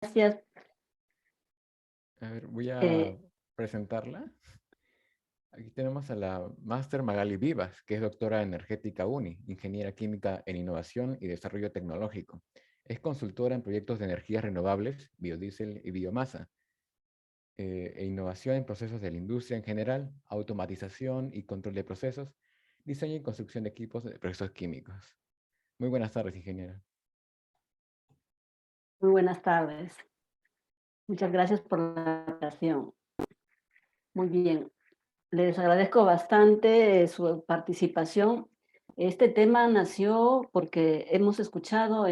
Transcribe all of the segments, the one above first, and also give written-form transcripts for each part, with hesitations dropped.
Gracias. A ver, voy a Eh, presentarla. Aquí tenemos a la Máster Magali Vivas, que es doctora energética UNI, ingeniera química en innovación y desarrollo tecnológico. Es consultora en proyectos de energías renovables, biodiesel y biomasa, e innovación en procesos de la industria en general, automatización y control de procesos, diseño y construcción de equipos de procesos químicos. Muy buenas tardes, ingeniera. Muy buenas tardes. Muchas gracias por la invitación. Muy bien. Les agradezco bastante su participación. Este tema nació porque hemos escuchado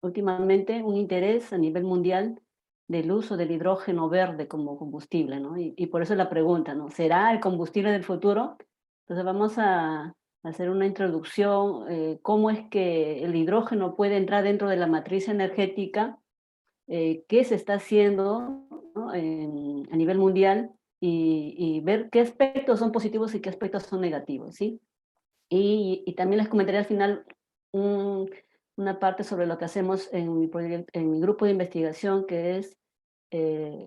últimamente un interés a nivel mundial del uso del hidrógeno verde como combustible, ¿no? Y por eso la pregunta, ¿no? ¿Será el combustible del futuro? Entonces vamos a hacer una introducción, cómo es que el hidrógeno puede entrar dentro de la matriz energética, qué se está haciendo, ¿no? A nivel mundial y ver qué aspectos son positivos y qué aspectos son negativos, ¿sí? Y también les comentaré al final un- una parte sobre lo que hacemos en mi grupo de investigación, que es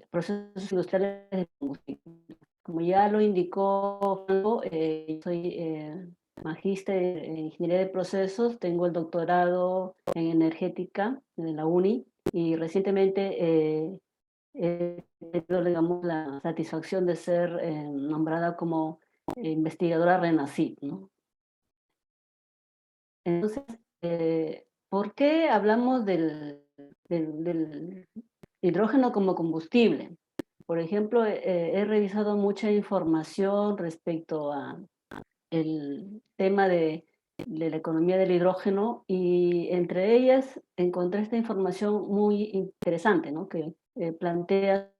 procesos industriales de combustible. Como ya lo indicó Franco, soy magíster en ingeniería de procesos, tengo el doctorado en energética de la UNI y recientemente he tenido, digamos, la satisfacción de ser nombrada como investigadora RENACYT, ¿no? Entonces, ¿por qué hablamos del hidrógeno como combustible? Por ejemplo, he revisado mucha información respecto a el tema de la economía del hidrógeno y entre ellas encontré esta información muy interesante, ¿no? Que plantea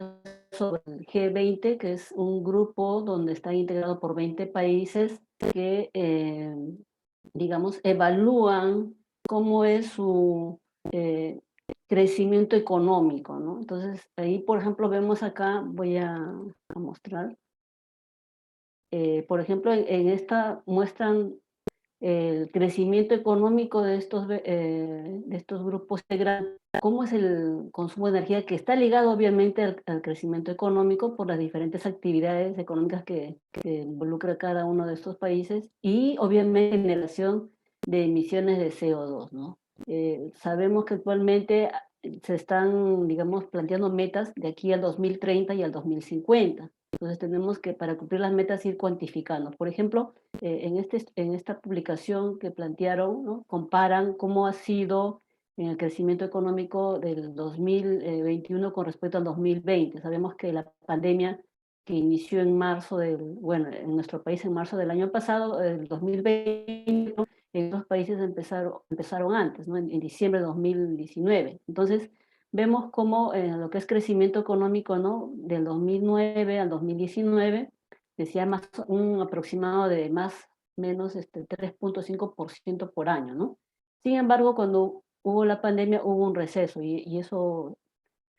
sobre el G20, que es un grupo donde está integrado por 20 países que, digamos, evalúan cómo es su crecimiento económico, ¿no? Entonces, ahí, por ejemplo, vemos acá, voy a mostrar, por ejemplo, en esta muestran el crecimiento económico de estos grupos integrales, cómo es el consumo de energía que está ligado obviamente al crecimiento económico por las diferentes actividades económicas que involucra cada uno de estos países y obviamente generación de emisiones de CO2, ¿no? Sabemos que actualmente se están, digamos, planteando metas de aquí al 2030 y al 2050. Entonces tenemos que, para cumplir las metas, ir cuantificando. Por ejemplo, en esta publicación que plantearon, ¿no? Comparan cómo ha sido en el crecimiento económico del 2021 con respecto al 2020. Sabemos que la pandemia que inició en marzo bueno, en nuestro país en marzo del año pasado, el 2020, ¿no? En otros países empezaron antes, ¿no? En diciembre de 2019. Entonces, vemos cómo lo que es crecimiento económico, ¿no? Del 2009 al 2019, decía más un aproximado de más o menos 3,5% por año, ¿no? Sin embargo, cuando hubo la pandemia hubo un receso y eso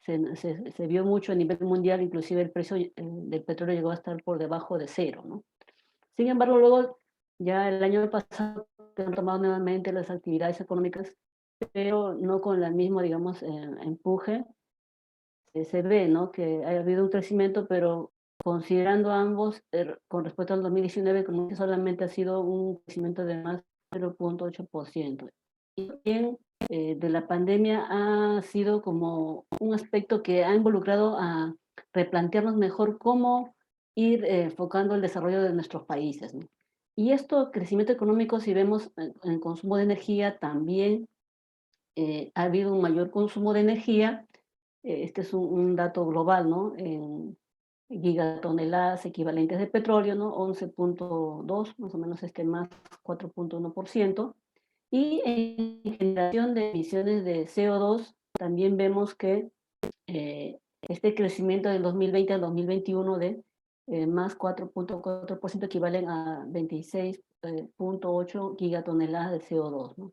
se vio mucho a nivel mundial, inclusive el precio del petróleo llegó a estar por debajo de cero, ¿no? Sin embargo, luego ya el año pasado se han tomado nuevamente las actividades económicas, pero no con el mismo, digamos, empuje. Se ve, ¿no? Que ha habido un crecimiento, pero considerando ambos, con respecto al 2019, como que solamente ha sido un crecimiento de más 0,8%. Y también de la pandemia ha sido como un aspecto que ha involucrado a replantearnos mejor cómo ir enfocando el desarrollo de nuestros países, ¿no? Y esto, crecimiento económico, si vemos en consumo de energía, también ha habido un mayor consumo de energía. Este es un dato global, ¿no? En gigatoneladas equivalentes de petróleo, ¿no? 11,2, más o menos más 4,1%. Y en generación de emisiones de CO2, también vemos que este crecimiento del 2020 al 2021 de más 4,4% equivalen a 26,8 gigatoneladas de CO2, ¿no?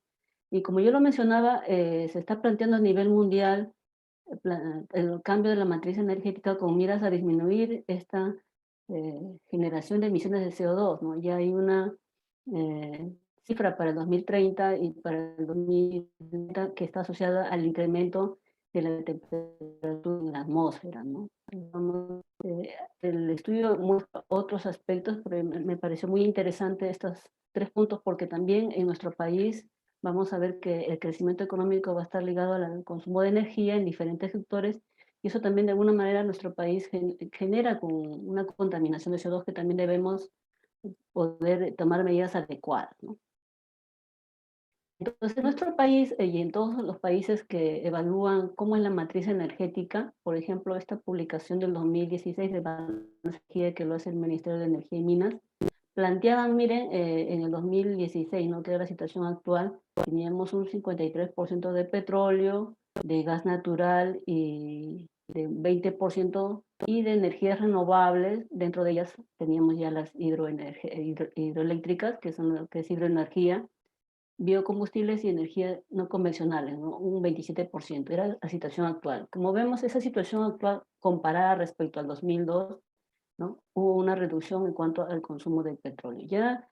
Y como yo lo mencionaba, se está planteando a nivel mundial el cambio de la matriz energética con miras a disminuir esta generación de emisiones de CO2, ¿no? Ya hay una eh, cifra para el 2030 y para el 2030 que está asociada al incremento de la temperatura en la atmósfera, ¿no? Digamos, el estudio muestra otros aspectos, pero me pareció muy interesante estos 3 puntos, porque también en nuestro país vamos a ver que el crecimiento económico va a estar ligado al consumo de energía en diferentes sectores, y eso también de alguna manera nuestro país genera con una contaminación de CO2 que también debemos poder tomar medidas adecuadas, ¿no? Entonces, en nuestro país y en todos los países que evalúan cómo es la matriz energética, por ejemplo, esta publicación del 2016 de balance de energía que lo hace el Ministerio de Energía y Minas, planteaban, miren, en el 2016, ¿no? Que era la situación actual, teníamos un 53% de petróleo, de gas natural y de 20% y de energías renovables. Dentro de ellas teníamos ya las hidroeléctricas, que son lo que es hidroenergía, biocombustibles y energías no convencionales, ¿no? Un 27%, era la situación actual. Como vemos, esa situación actual comparada respecto al 2002, ¿no? Hubo una reducción en cuanto al consumo de petróleo. Ya,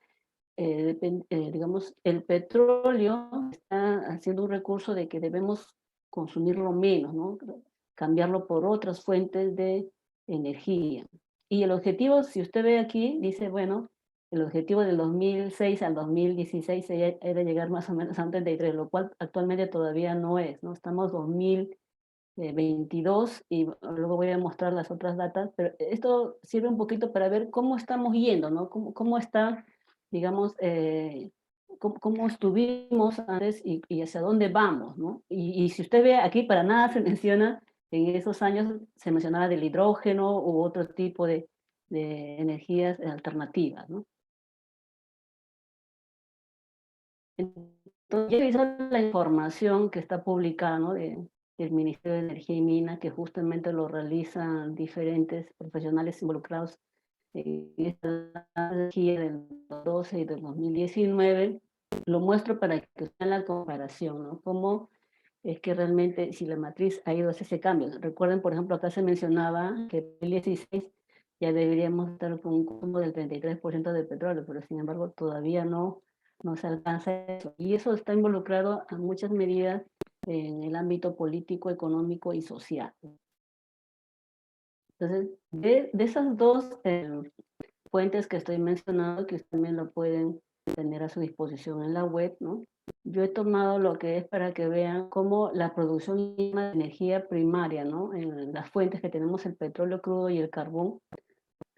digamos, el petróleo está haciendo un recurso de que debemos consumirlo menos, ¿no? Cambiarlo por otras fuentes de energía. Y el objetivo, si usted ve aquí, dice, bueno, el objetivo del 2006 al 2016 era llegar más o menos a un 33, lo cual actualmente todavía no es, ¿no? Estamos 2022 y luego voy a mostrar las otras datas, pero esto sirve un poquito para ver cómo estamos yendo, ¿no? Cómo está, digamos, cómo estuvimos antes y hacia dónde vamos, ¿no? Y si usted ve aquí, para nada se menciona, en esos años se mencionaba del hidrógeno u otro tipo de energías alternativas, ¿no? Entonces, yo he visto la información que está publicada, ¿no? Del Ministerio de Energía y Minas, que justamente lo realizan diferentes profesionales involucrados en esta energía del 2012 y del 2019. Lo muestro para que vean la comparación, ¿no? Cómo es que realmente si la matriz ha ido hacia ese cambio. Recuerden, por ejemplo, acá se mencionaba que en 2016 ya deberíamos estar con un consumo del 33% de petróleo, pero sin embargo todavía no se alcanza eso. Y eso está involucrado a muchas medidas en el ámbito político, económico y social. Entonces, de esas dos fuentes que estoy mencionando, que también lo pueden tener a su disposición en la web, ¿no? Yo he tomado lo que es para que vean cómo la producción de energía primaria, ¿no? En las fuentes que tenemos, el petróleo crudo y el carbón,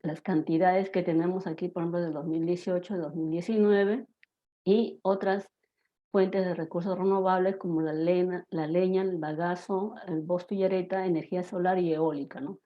las cantidades que tenemos aquí, por ejemplo, del 2018, 2019, y otras fuentes de recursos renovables como la leña, el bagazo, el bosque y areta, energía solar y eólica, ¿no?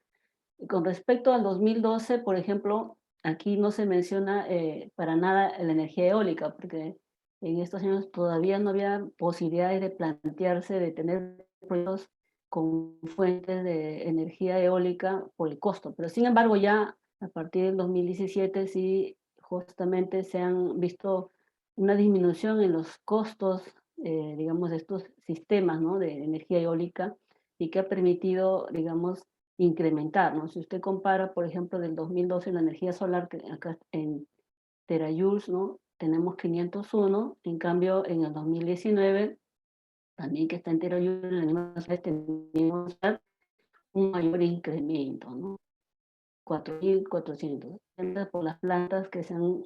Y con respecto al 2012, por ejemplo, aquí no se menciona para nada la energía eólica, porque en estos años todavía no había posibilidades de plantearse de tener proyectos con fuentes de energía eólica por el costo. Pero sin embargo, ya a partir del 2017 sí justamente se han visto una disminución en los costos, digamos, de estos sistemas, ¿no? De energía eólica, y que ha permitido, digamos, incrementar, ¿no? Si usted compara, por ejemplo, del 2012 la energía solar, que acá en terajoules, ¿no? Tenemos 501, en cambio en el 2019, también que está en terajoules, en la misma vez tenemos un mayor incremento, ¿no? 4.400, por las plantas que se han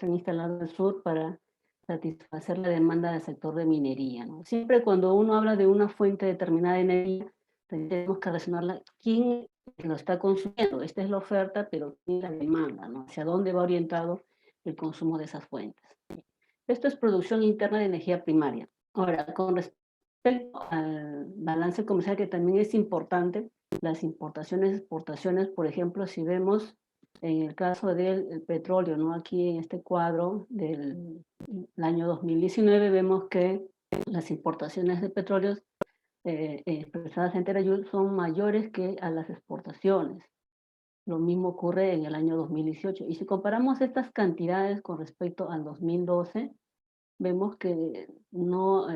instalado en el sur para satisfacer la demanda del sector de minería, ¿no? Siempre cuando uno habla de una fuente determinada de energía, tenemos que relacionarla, ¿quién lo está consumiendo? Esta es la oferta, pero ¿quién la demanda, ¿no? ¿Hacia dónde va orientado el consumo de esas fuentes? Esto es producción interna de energía primaria. Ahora, con respecto al balance comercial, que también es importante, las importaciones, exportaciones, por ejemplo, si vemos en el caso del petróleo, ¿no? Aquí en este cuadro del año 2019, vemos que las importaciones de petróleo expresadas en terajoules son mayores que a las exportaciones. Lo mismo ocurre en el año 2018. Y si comparamos estas cantidades con respecto al 2012, vemos que no,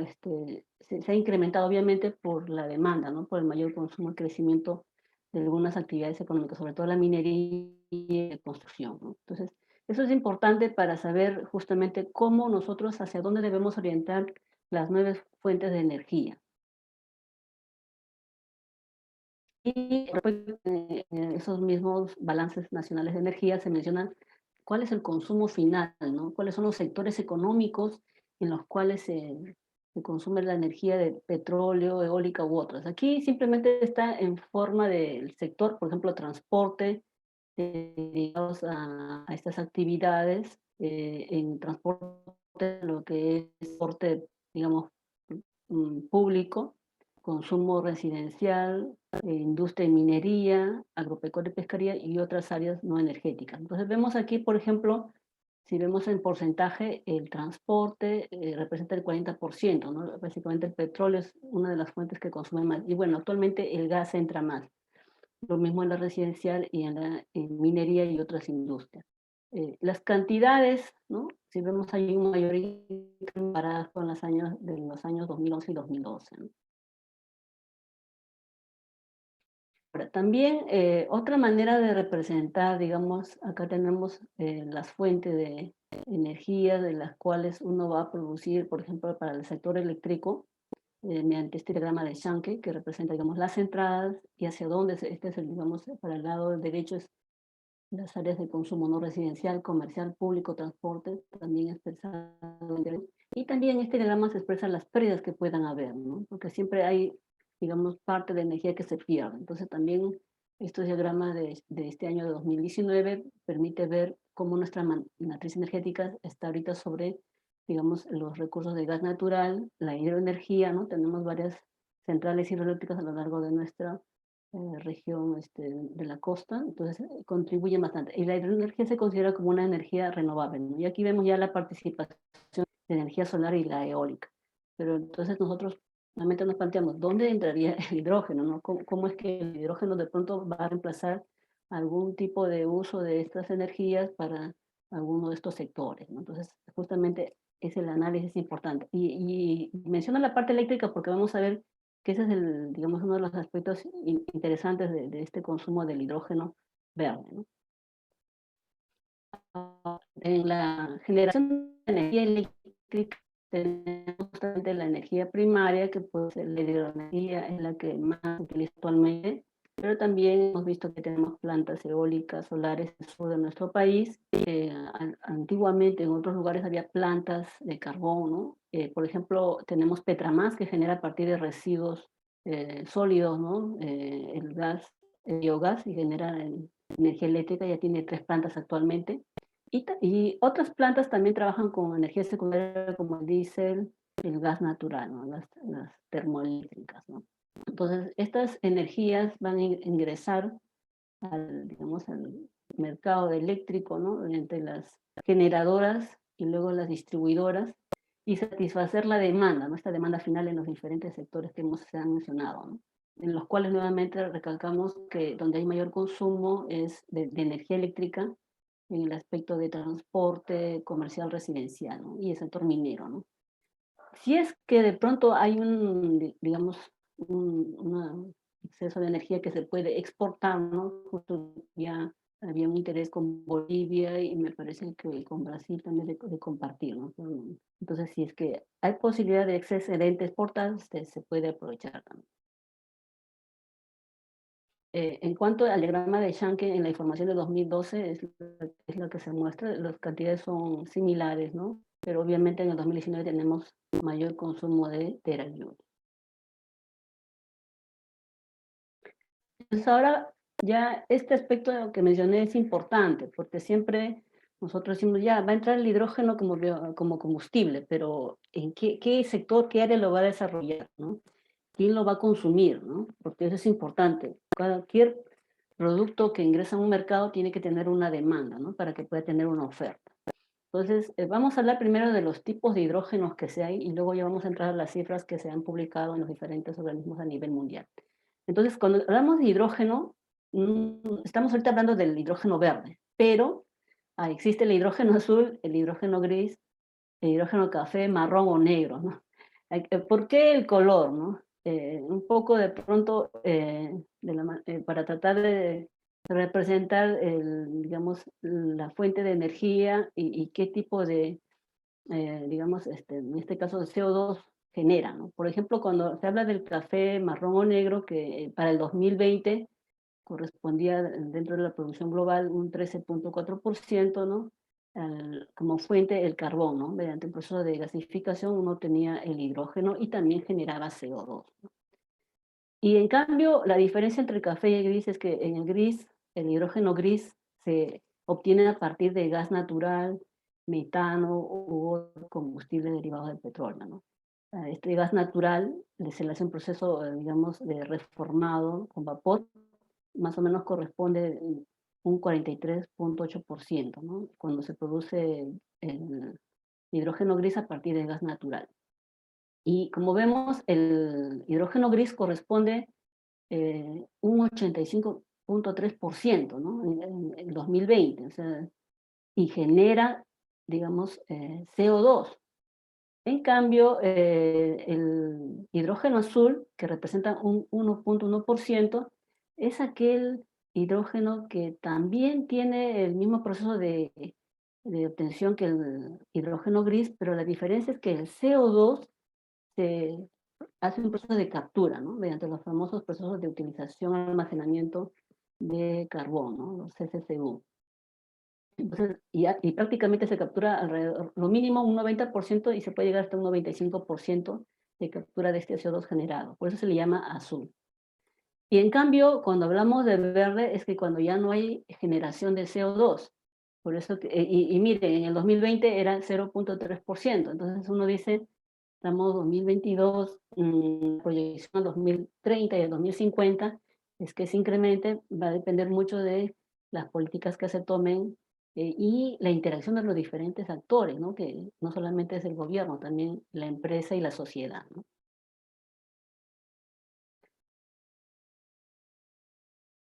se ha incrementado obviamente por la demanda, ¿no? Por el mayor consumo y crecimiento de algunas actividades económicas, sobre todo la minería y la construcción, ¿no? Entonces, eso es importante para saber justamente cómo nosotros, hacia dónde debemos orientar las nuevas fuentes de energía. en esos mismos balances nacionales de energía se menciona cuál es el consumo final, ¿no? Cuáles son los sectores económicos en los cuales se consume la energía de petróleo, eólica u otras. Aquí simplemente está en forma del sector, por ejemplo, transporte, dedicados a estas actividades, en transporte, lo que es transporte, digamos, público, consumo residencial, industria y minería, agropecuaria y pesquería y otras áreas no energéticas. Entonces vemos aquí, por ejemplo, si vemos en porcentaje, el transporte representa el 40%, ¿no? Básicamente el petróleo es una de las fuentes que consume más. Y bueno, actualmente el gas entra más. Lo mismo en la residencial y en minería y otras industrias. Las cantidades, ¿no? Si vemos hay una mayoría comparadas con los años 2011 y 2012, ¿no? Ahora, también otra manera de representar, digamos, acá tenemos las fuentes de energía de las cuales uno va a producir, por ejemplo, para el sector eléctrico, mediante este diagrama de Sankey, que representa, digamos, las entradas y hacia dónde, este es el, digamos, para el lado derecho es las áreas de consumo no residencial, comercial, público, transporte, también expresado y también en este diagrama se expresan las pérdidas que puedan haber, ¿no? Porque siempre hay, digamos, parte de energía que se pierde. Entonces también estos diagramas de este año de 2019 permite ver cómo nuestra matriz energética está ahorita sobre, digamos, los recursos de gas natural, la hidroenergía, ¿no? Tenemos varias centrales hidroeléctricas a lo largo de nuestra región de la costa, entonces contribuye bastante. Y la hidroenergía se considera como una energía renovable, ¿no? Y aquí vemos ya la participación de energía solar y la eólica. Pero entonces nosotros realmente nos planteamos, ¿dónde entraría el hidrógeno? ¿No? ¿Cómo es que el hidrógeno de pronto va a reemplazar algún tipo de uso de estas energías para alguno de estos sectores, ¿no? Entonces, justamente es el análisis importante. Y menciono la parte eléctrica porque vamos a ver que ese es el, digamos, uno de los aspectos interesantes de este consumo del hidrógeno verde, ¿no? En la generación de energía eléctrica tenemos justamente la energía primaria, que puede ser la hidroenergía, es la que más se utiliza actualmente, pero también hemos visto que tenemos plantas eólicas, solares en el sur de nuestro país. Antiguamente en otros lugares había plantas de carbón, ¿no? Por ejemplo, tenemos Petramas, que genera a partir de residuos sólidos, ¿no? El gas, el biogás, y genera energía eléctrica, ya tiene 3 plantas actualmente. Y otras plantas también trabajan con energía secundaria como el diésel, el gas natural, ¿no? Las termoeléctricas, ¿no? Entonces, estas energías van a ingresar al, digamos, al mercado eléctrico, ¿no? Entre las generadoras y luego las distribuidoras y satisfacer la demanda, ¿no? Esta demanda final en los diferentes sectores que se han mencionado, ¿no? En los cuales nuevamente recalcamos que donde hay mayor consumo es de energía eléctrica en el aspecto de transporte comercial residencial, ¿no? Y el sector minero, ¿no? Si es que de pronto hay digamos, un exceso de energía que se puede exportar, ¿no? Justo ya había un interés con Bolivia y me parece que con Brasil también de compartir, ¿no? Entonces, si es que hay posibilidad de excedente exportar, se puede aprovechar también. En cuanto al diagrama de Shanke, en la información de 2012 es la que se muestra, las cantidades son similares, ¿no? Pero obviamente en el 2019 tenemos mayor consumo de terajoule. Entonces ahora ya este aspecto que mencioné es importante, porque siempre nosotros decimos, ya, va a entrar el hidrógeno como combustible, pero ¿en qué sector, qué área lo va a desarrollar, ¿no? ¿Quién lo va a consumir, ¿no? Porque eso es importante. Cualquier producto que ingresa a un mercado tiene que tener una demanda, ¿no? Para que pueda tener una oferta. Entonces, vamos a hablar primero de los tipos de hidrógenos que se hay y luego ya vamos a entrar a las cifras que se han publicado en los diferentes organismos a nivel mundial. Entonces, cuando hablamos de hidrógeno, estamos ahorita hablando del hidrógeno verde, pero existe el hidrógeno azul, el hidrógeno gris, el hidrógeno café, marrón o negro, ¿no? ¿Por qué el color, no? Un poco de pronto para tratar de representar digamos, la fuente de energía y qué tipo de, digamos, en este caso de CO2 genera, ¿no? Por ejemplo, cuando se habla del café marrón o negro, que para el 2020 correspondía dentro de la producción global un 13.4%, ¿no? Como fuente el carbón, ¿no? Mediante un proceso de gasificación uno tenía el hidrógeno y también generaba CO2, ¿no? Y en cambio, la diferencia entre el café y el gris es que en el gris, el hidrógeno gris se obtiene a partir de gas natural, metano u otro combustible derivado del petróleo, ¿no? Este gas natural se le hace un proceso, digamos, de reformado con vapor, más o menos corresponde un 43.8%, ¿no? Cuando se produce el hidrógeno gris a partir de gas natural. Y como vemos, el hidrógeno gris corresponde un 85.3%, ¿no? En el 2020, o sea, y genera, digamos, CO2. En cambio, el hidrógeno azul, que representa un 1.1%, es aquel hidrógeno que también tiene el mismo proceso de obtención que el hidrógeno gris, pero la diferencia es que el CO2 se hace un proceso de captura, ¿no? Mediante los famosos procesos de utilización y almacenamiento de carbón, ¿no? Los CCCU. Entonces, y prácticamente se captura alrededor, lo mínimo un 90% y se puede llegar hasta un 95% de captura de este CO2 generado. Por eso se le llama azul. Y en cambio, cuando hablamos de verde, es que cuando ya no hay generación de CO2. Por eso, y miren, en el 2020 era 0.3%. Entonces uno dice, estamos 2022, proyección al 2030 y al 2050, es que se incremente, va a depender mucho de las políticas que se tomen y la interacción de los diferentes actores, ¿no? Que no solamente es el gobierno, también la empresa y la sociedad, ¿no?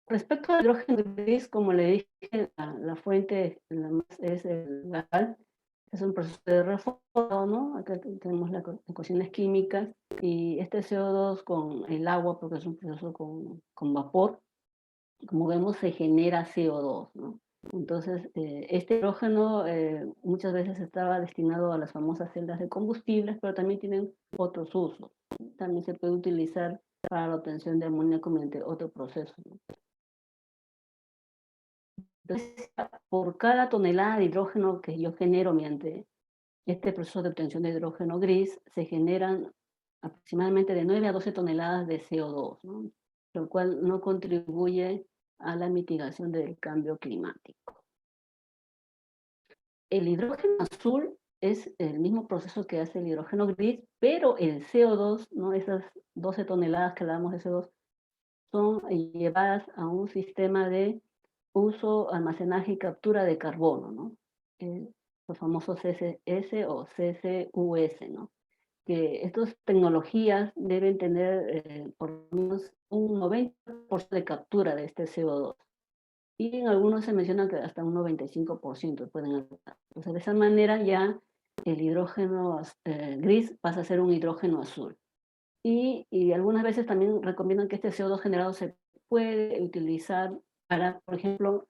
Respecto al hidrógeno gris, como le dije, la fuente es el gas, es un proceso de reforma, ¿no? Acá tenemos las ecuaciones químicas y este CO2 con el agua, porque es un proceso con vapor, como vemos se genera CO2, ¿no? Entonces, este hidrógeno muchas veces estaba destinado a las famosas celdas de combustibles, pero también tienen otros usos. También se puede utilizar para la obtención de amoníaco mediante otro proceso, ¿no? Entonces, por cada tonelada de hidrógeno que yo genero mediante este proceso de obtención de hidrógeno gris, se generan aproximadamente de 9 a 12 toneladas de CO2, ¿no? Lo cual no contribuye a la mitigación del cambio climático. El hidrógeno azul es el mismo proceso que hace el hidrógeno gris, pero el CO2, ¿no? Esas 12 toneladas que hablamos de CO2, son llevadas a un sistema de uso, almacenaje y captura de carbono, ¿no? Los famosos CCS o CCUS, ¿no? Que estas tecnologías deben tener por lo menos un 90% de captura de este CO2. Y en algunos se menciona que hasta un 95% pueden alcanzar. Entonces, de esa manera ya el hidrógeno gris pasa a ser un hidrógeno azul. Y algunas veces también recomiendan que este CO2 generado se puede utilizar para, por ejemplo,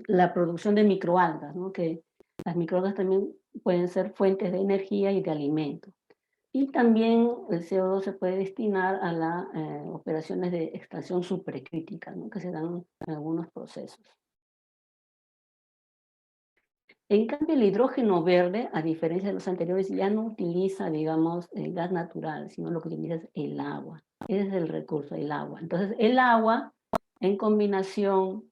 la producción de microalgas, ¿no? Que las microalgas también pueden ser fuentes de energía y de alimento. Y también el CO2 se puede destinar a las operaciones de extracción supercrítica, ¿no? Que se dan en algunos procesos. En cambio, el hidrógeno verde, a diferencia de los anteriores, ya no utiliza, digamos, el gas natural, sino lo que utiliza es el agua. Ese es el recurso, el agua. Entonces, el agua, en combinación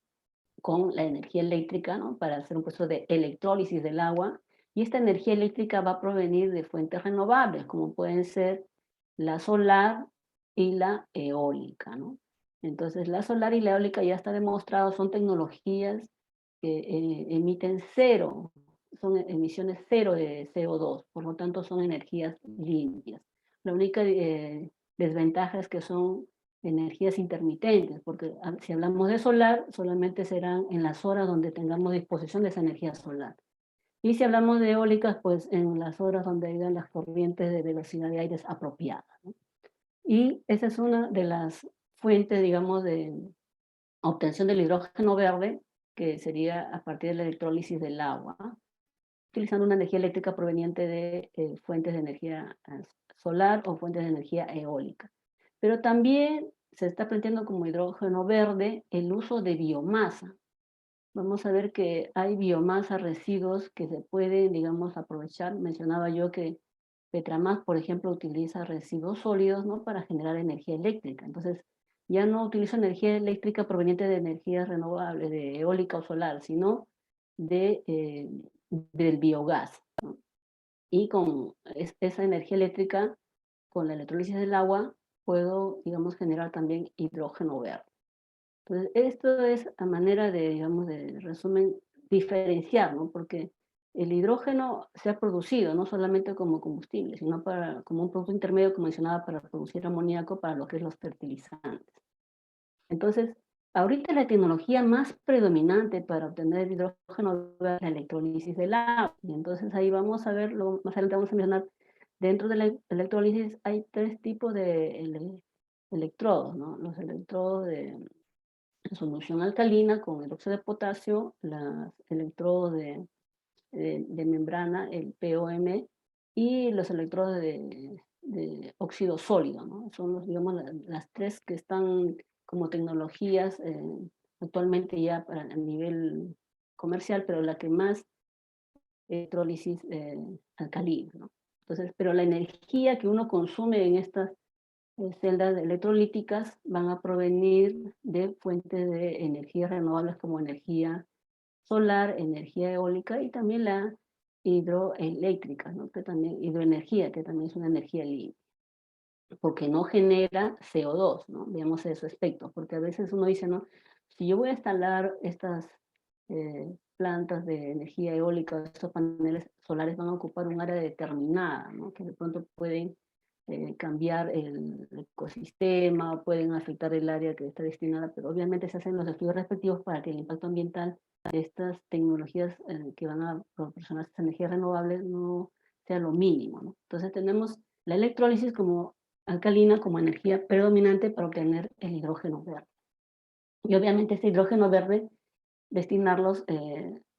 con la energía eléctrica, ¿no? Para hacer un proceso de electrólisis del agua, y esta energía eléctrica va a provenir de fuentes renovables, como pueden ser la solar y la eólica, ¿no? Entonces, la solar y la eólica ya está demostrado, son tecnologías que emiten cero, son emisiones cero de CO2, por lo tanto son energías limpias. La única desventaja es que son energías intermitentes, porque si hablamos de solar, solamente serán en las horas donde tengamos disposición de esa energía solar. Y si hablamos de eólicas, pues en las horas donde hayan las corrientes de velocidad de aire apropiadas, ¿no? Y esa es una de las fuentes, digamos, de obtención del hidrógeno verde, que sería a partir de la electrólisis del agua, utilizando una energía eléctrica proveniente de fuentes de energía solar o fuentes de energía eólica. Pero también se está planteando como hidrógeno verde el uso de biomasa. Vamos a ver que hay biomasa, residuos que se pueden, digamos, aprovechar. Mencionaba yo que Petramas, por ejemplo, utiliza residuos sólidos, ¿no?, para generar energía eléctrica. Entonces, ya no utiliza energía eléctrica proveniente de energías renovables, de eólica o solar, sino del biogás, ¿no? Y con esa energía eléctrica, con la electrólisis del agua, puedo, digamos, generar también hidrógeno verde. Entonces, esto es a manera de, digamos, de resumen, diferenciar, ¿no? Porque el hidrógeno se ha producido no solamente como combustible, sino como un producto intermedio, como mencionaba, para producir amoníaco para lo que es los fertilizantes. Entonces, ahorita la tecnología más predominante para obtener hidrógeno es la electrólisis del agua. Y entonces ahí vamos a ver, más adelante vamos a mencionar, dentro de la electrólisis hay tres tipos de electrodos, ¿no? Los electrodos de solución alcalina con hidróxido de potasio, los electrodos de membrana, el POM, y los electrodos de óxido sólido, ¿no? Son digamos, las tres que están como tecnologías actualmente ya a nivel comercial, pero la que más electrólisis alcalina, ¿no? Entonces, pero la energía que uno consume en estas celdas electrolíticas van a provenir de fuentes de energías renovables como energía solar, energía eólica y también la hidroeléctrica, ¿no? Que también, hidroenergía, que también es una energía limpia, porque no genera CO2, ¿no? Veamos ese aspecto, porque a veces uno dice, ¿no? Si yo voy a instalar estas plantas de energía eólica, estos paneles solares van a ocupar un área determinada, ¿no? Que de pronto pueden cambiar el ecosistema, pueden afectar el área que está destinada, pero obviamente se hacen los estudios respectivos para que el impacto ambiental de estas tecnologías que van a proporcionar estas energías renovables no sea lo mínimo, ¿no? Entonces tenemos la electrólisis como alcalina como energía predominante para obtener el hidrógeno verde. Y obviamente este hidrógeno verde, destinarlos,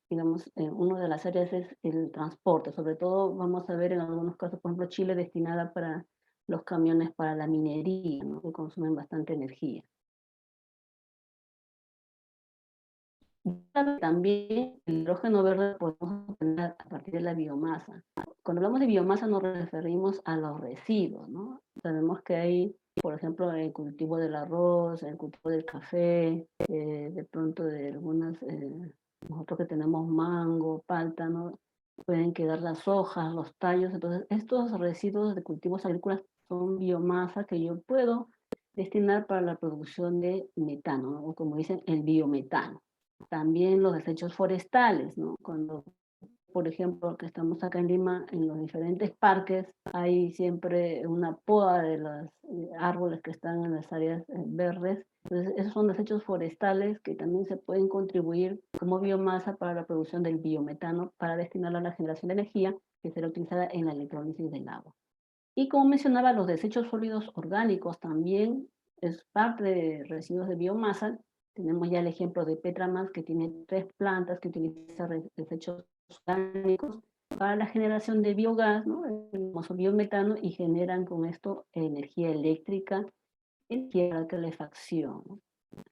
digamos, una de las áreas es el transporte. Sobre todo vamos a ver en algunos casos, por ejemplo, Chile destinada para los camiones para la minería, ¿no?, que consumen bastante energía. También el hidrógeno verde podemos obtener a partir de la biomasa. Cuando hablamos de biomasa nos referimos a los residuos, ¿no? Sabemos que hay, por ejemplo, el cultivo del arroz, el cultivo del café, de pronto de algunas, nosotros que tenemos mango, palta, ¿no? Pueden quedar las hojas, los tallos. Entonces, estos residuos de cultivos agrícolas son biomasa que yo puedo destinar para la producción de metano, ¿no? O como dicen, el biometano. También los desechos forestales, ¿no? Cuando, por ejemplo, que estamos acá en Lima, en los diferentes parques, hay siempre una poda de los árboles que están en las áreas verdes. Entonces, esos son desechos forestales que también se pueden contribuir como biomasa para la producción del biometano para destinarlo a la generación de energía que será utilizada en la electrólisis del agua. Y como mencionaba, los desechos sólidos orgánicos también es parte de residuos de biomasa. Tenemos ya el ejemplo de Petramas, que tiene 3 plantas que utilizan desechos orgánicos para la generación de biogás, ¿no?, el famoso biometano, y generan con esto energía eléctrica, energía de calefacción, ¿no?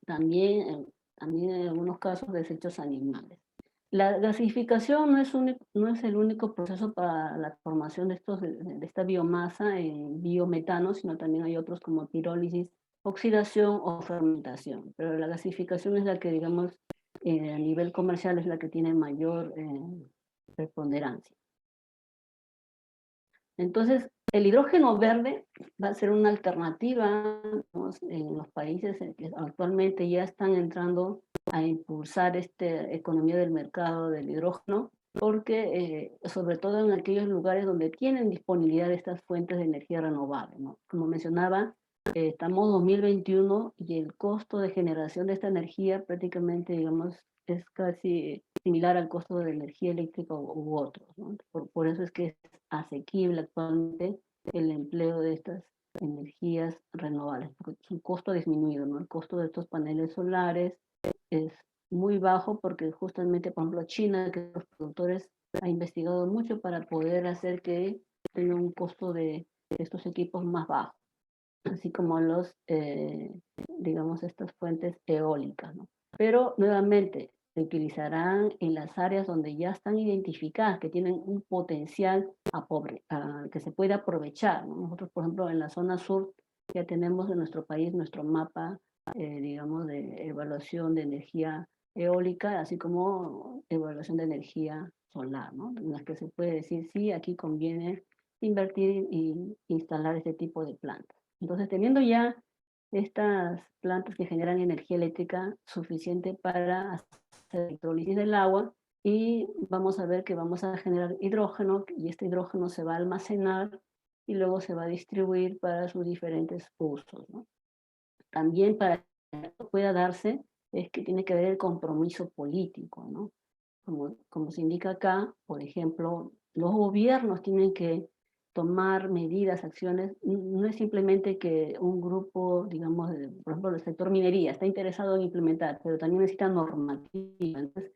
También en algunos casos desechos animales. La gasificación no es el único proceso para la formación de esta biomasa en biometano, sino también hay otros como pirólisis, oxidación o fermentación. Pero la gasificación es la que, digamos, a nivel comercial es la que tiene mayor preponderancia. Entonces, el hidrógeno verde va a ser una alternativa, digamos, en los países en que actualmente ya están entrando a impulsar esta economía del mercado del hidrógeno, porque sobre todo en aquellos lugares donde tienen disponibilidad de estas fuentes de energía renovable, ¿no? Como mencionaba, estamos en 2021 y el costo de generación de esta energía prácticamente, digamos, es casi similar al costo de la energía eléctrica u otros, ¿no? Por eso es que es asequible actualmente el empleo de estas energías renovables, porque su costo ha disminuido, ¿no? El costo de estos paneles solares es muy bajo porque justamente, por ejemplo, China, que los productores ha investigado mucho para poder hacer que tenga un costo de estos equipos más bajos, así como los, digamos, estas fuentes eólicas, ¿no? Pero nuevamente se utilizarán en las áreas donde ya están identificadas, que tienen un potencial que se puede aprovechar, ¿no? Nosotros, por ejemplo, en la zona sur ya tenemos en nuestro país nuestro mapa, digamos, de evaluación de energía eólica, así como evaluación de energía solar, ¿no? En las que se puede decir, sí, aquí conviene invertir y instalar este tipo de plantas. Entonces, teniendo ya estas plantas que generan energía eléctrica suficiente para hacer electrólisis del agua, y vamos a ver que vamos a generar hidrógeno, y este hidrógeno se va a almacenar y luego se va a distribuir para sus diferentes usos, ¿no? También para que esto pueda darse es que tiene que haber el compromiso político, ¿no? Como se indica acá, por ejemplo, los gobiernos tienen que tomar medidas, acciones, no es simplemente que un grupo, digamos, por ejemplo, el sector minería está interesado en implementar, pero también necesita normativa. Entonces,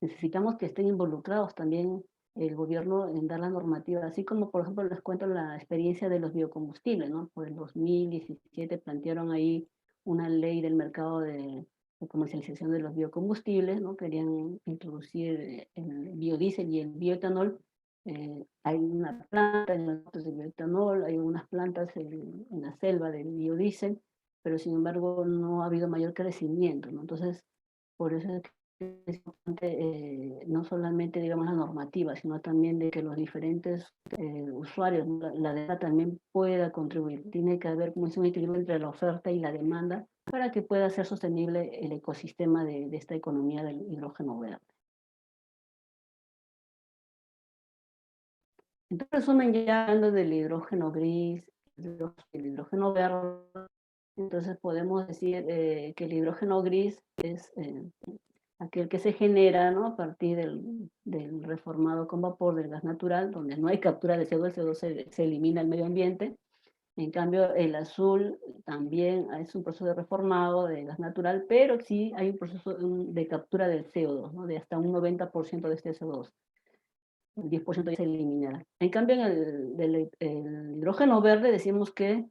necesitamos que estén involucrados también el gobierno en dar la normativa, así como, por ejemplo, les cuento la experiencia de los biocombustibles, ¿no? Por el 2017 plantearon ahí una ley del mercado de comercialización de los biocombustibles, ¿no? Querían introducir el biodiesel y el bioetanol. Hay una planta en los de bioetanol, hay unas plantas en la selva del biodiesel, pero sin embargo no ha habido mayor crecimiento, ¿no? Entonces, por eso es importante no solamente, digamos, la normativa, sino también de que los diferentes usuarios, la demanda también pueda contribuir. Tiene que haber como un equilibrio entre la oferta y la demanda para que pueda ser sostenible el ecosistema de esta economía del hidrógeno verde. Entonces, resumen, ya hablando del hidrógeno gris, el hidrógeno verde, entonces podemos decir que el hidrógeno gris es aquel que se genera, ¿no? A partir del reformado con vapor del gas natural, donde no hay captura de CO2, el CO2 se elimina al medio ambiente. En cambio, el azul también es un proceso de reformado de gas natural, pero sí hay un proceso de captura del CO2, ¿no? De hasta un 90% de este CO2. El 10% ya se eliminará. En cambio, en el hidrógeno verde decimos que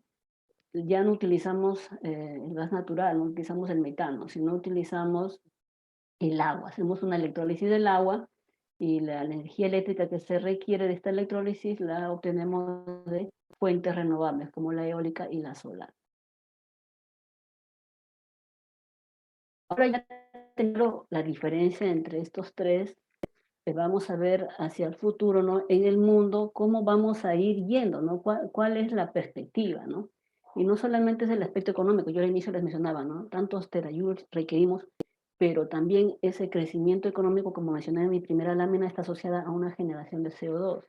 ya no utilizamos el gas natural, no utilizamos el metano, sino utilizamos el agua. Hacemos una electrólisis del agua y la energía eléctrica que se requiere de esta electrólisis la obtenemos de fuentes renovables como la eólica y la solar. Ahora ya tengo la diferencia entre estos tres, vamos a ver hacia el futuro, ¿no? En el mundo, cómo vamos a ir yendo, ¿no? ¿Cuál es la perspectiva, ¿no? Y no solamente es el aspecto económico, yo al inicio les mencionaba, ¿no? Tantos terajoules requerimos, pero también ese crecimiento económico, como mencioné en mi primera lámina, está asociada a una generación de CO2.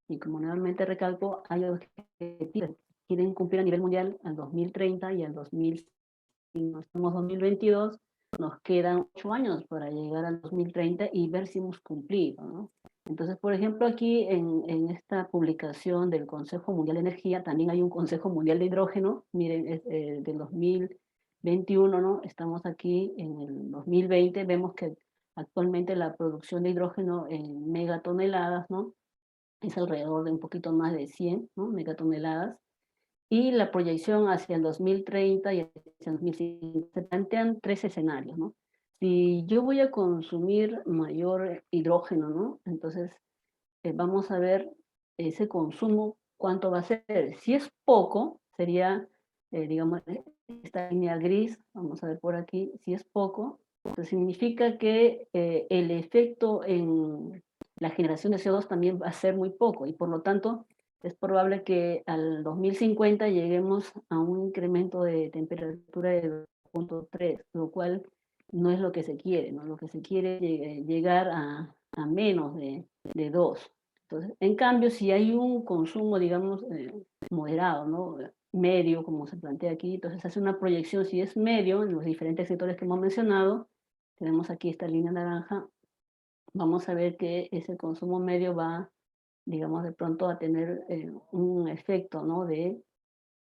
Y como nuevamente recalco, hay objetivos que quieren cumplir a nivel mundial al 2030 y al 2000, si no estamos 2022, nos quedan 8 años para llegar al 2030 y ver si hemos cumplido, ¿no? Entonces, por ejemplo, aquí en esta publicación del Consejo Mundial de Energía, también hay un Consejo Mundial de Hidrógeno, miren, es del 2021, ¿no? Estamos aquí en el 2020, vemos que actualmente la producción de hidrógeno en megatoneladas, ¿no? Es alrededor de un poquito más de 100, ¿no? Megatoneladas, y la proyección hacia el 2030 y hacia el 2050, se plantean tres escenarios, ¿no? Si yo voy a consumir mayor hidrógeno, ¿no? Entonces, vamos a ver ese consumo, cuánto va a ser. Si es poco, sería, digamos, esta línea gris, vamos a ver por aquí, si es poco, pues significa que el efecto en la generación de CO2 también va a ser muy poco, y por lo tanto, es probable que al 2050 lleguemos a un incremento de temperatura de 2.3, lo cual no es lo que se quiere, ¿no? Lo que se quiere es llegar a menos de 2. Entonces, en cambio, si hay un consumo, digamos, moderado, ¿no? Medio, como se plantea aquí, entonces hace una proyección, si es medio, en los diferentes sectores que hemos mencionado, tenemos aquí esta línea naranja, vamos a ver que ese consumo medio va, digamos, de pronto a tener un efecto, ¿no? De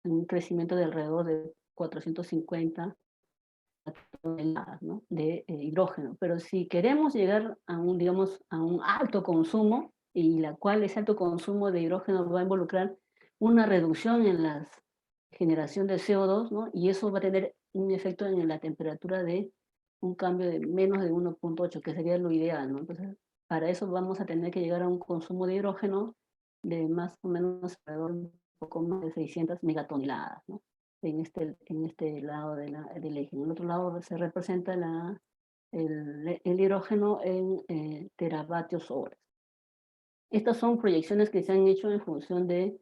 un crecimiento de alrededor de 450 toneladas, ¿no? De hidrógeno. Pero si queremos llegar a un, digamos, a un alto consumo, y la cual ese alto consumo de hidrógeno va a involucrar una reducción en la generación de CO2, ¿no? Y eso va a tener un efecto en la temperatura de un cambio de menos de 1,8, que sería lo ideal, ¿no? Entonces, para eso vamos a tener que llegar a un consumo de hidrógeno de más o menos alrededor de un poco más de 600 megatoneladas, ¿no? En este lado del eje. En el otro lado se representa el hidrógeno en teravatios hora. Estas son proyecciones que se han hecho en función de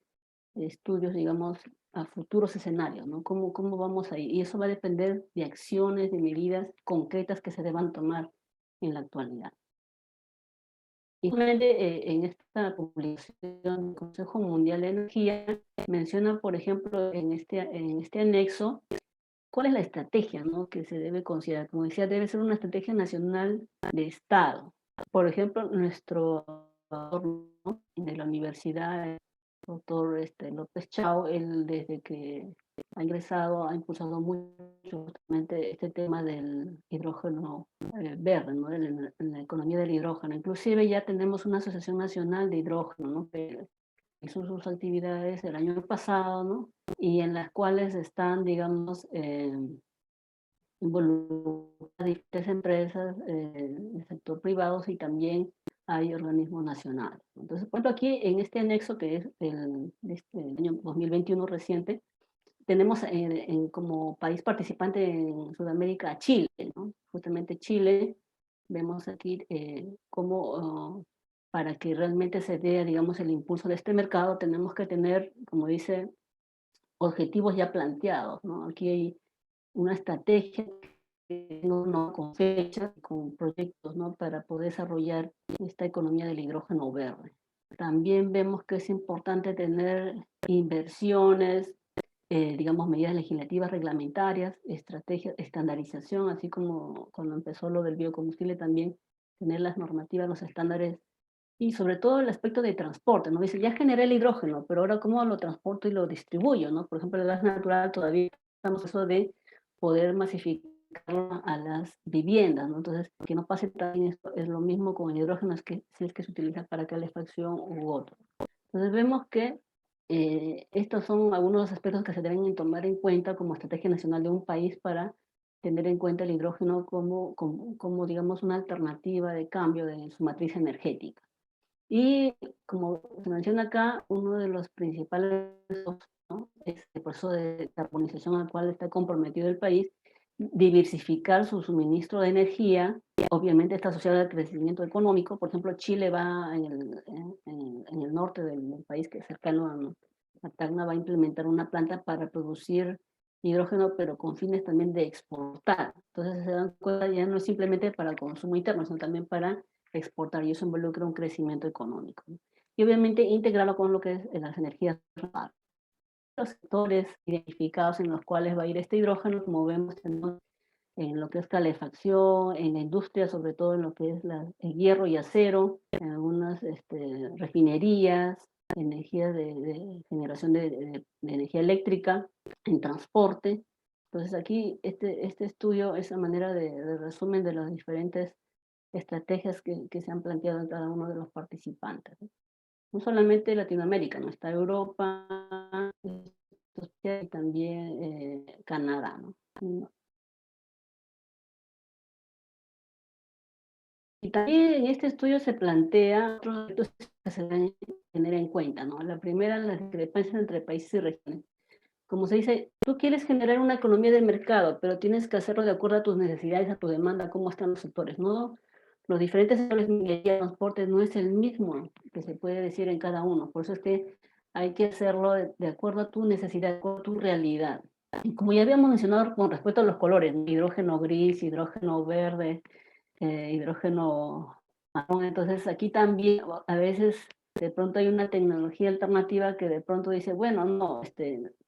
estudios, digamos, a futuros escenarios, ¿no? ¿Cómo vamos ahí? Y eso va a depender de acciones, de medidas concretas que se deban tomar en la actualidad. Y justamente en esta publicación del Consejo Mundial de Energía menciona, por ejemplo, en este anexo, cuál es la estrategia, ¿no?, que se debe considerar. Como decía, debe ser una estrategia nacional de Estado. Por ejemplo, nuestro autor, ¿no?, de la universidad, el doctor López Chao, él desde que ha ingresado ha impulsado mucho justamente este tema del hidrógeno verde, ¿no?, en la economía del hidrógeno. Inclusive ya tenemos una asociación nacional de hidrógeno, ¿no?, que hizo sus actividades el año pasado, ¿no?, y en las cuales están, digamos, involucradas diferentes empresas del sector privado y también hay organismos nacionales. Entonces, por ejemplo, aquí en este anexo, que es de este año 2021 reciente, tenemos como país participante en Sudamérica a Chile, ¿no? Justamente Chile, vemos aquí cómo para que realmente se dé, digamos, el impulso de este mercado, tenemos que tener, como dice, objetivos ya planteados, ¿no? Aquí hay una estrategia ¿no?, con fechas, con proyectos, ¿no?, para poder desarrollar esta economía del hidrógeno verde. También vemos que es importante tener inversiones, digamos, medidas legislativas, reglamentarias, estrategias, estandarización, así como cuando empezó lo del biocombustible también, tener las normativas, los estándares y sobre todo el aspecto de transporte, ¿no? Dice, ya generé el hidrógeno, pero ahora ¿cómo lo transporto y lo distribuyo, no? Por ejemplo, el gas natural todavía estamos en eso de poder masificarlo a las viviendas, ¿no? Entonces, que no pase también esto, es lo mismo con el hidrógeno, es que si es que se utiliza para calefacción u otro. Entonces vemos que estos son algunos de los aspectos que se deben tomar en cuenta como estrategia nacional de un país para tener en cuenta el hidrógeno como digamos, una alternativa de cambio de su matriz energética. Y como se menciona acá, uno de los principales, ¿no?, es el proceso de carbonización al cual está comprometido el país, diversificar su suministro de energía, obviamente está asociado al crecimiento económico. Por ejemplo, Chile va en el norte del país, que es cercano a Tacna, va a implementar una planta para producir hidrógeno, pero con fines también de exportar. Entonces se dan cuenta, ya no es simplemente para el consumo interno, sino también para exportar, y eso involucra un crecimiento económico, ¿no? Y obviamente integrarlo con lo que es las energías renovables. Los sectores identificados en los cuales va a ir este hidrógeno, como vemos, tenemos en lo que es calefacción, en la industria, sobre todo en lo que es el hierro y acero, en algunas refinerías, energías de generación de energía eléctrica, en transporte. Entonces aquí este estudio es a manera de resumen de las diferentes estrategias que se han planteado en cada uno de los participantes, ¿no? No solamente Latinoamérica, ¿no? Está Europa, y también Canadá, ¿no? Y también en este estudio se plantea otros aspectos que se deben tener en cuenta, ¿no? La primera, las discrepancias entre países y regiones. Como se dice, tú quieres generar una economía de mercado, pero tienes que hacerlo de acuerdo a tus necesidades, a tu demanda, cómo están los sectores, ¿no? Los diferentes sectores de minería, transporte no es el mismo que se puede decir en cada uno. Por eso es que hay que hacerlo de acuerdo a tu necesidad, de acuerdo a tu realidad. Y como ya habíamos mencionado con respecto a los colores, ¿no?, hidrógeno gris, hidrógeno verde, hidrógeno marrón, entonces aquí también a veces de pronto hay una tecnología alternativa que de pronto dice, bueno, no,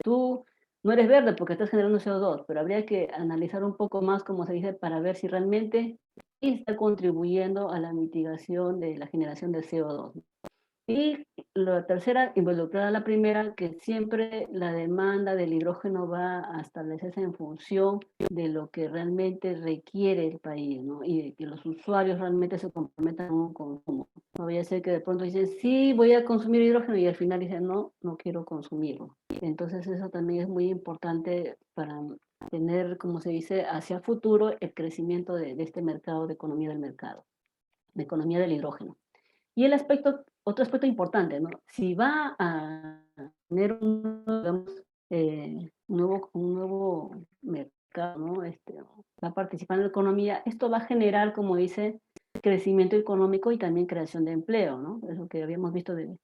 tú no eres verde porque estás generando CO2, pero habría que analizar un poco más, como se dice, para ver si realmente está contribuyendo a la mitigación de la generación de CO2. Y la tercera, involucrada a la primera, que siempre la demanda del hidrógeno va a establecerse en función de lo que realmente requiere el país, ¿no? Y de que los usuarios realmente se comprometan con un consumo. No vaya a ser que de pronto dicen, sí, voy a consumir hidrógeno, y al final dicen, no, no quiero consumirlo. Entonces eso también es muy importante para tener, como se dice, hacia el futuro el crecimiento de este mercado, de economía del mercado, de economía del hidrógeno. Y el aspecto, otro aspecto importante, ¿no? Si va a tener un, digamos, un nuevo mercado, ¿no? Va a participar en la economía, esto va a generar, como dice, crecimiento económico y también creación de empleo, ¿no? Es lo que habíamos visto de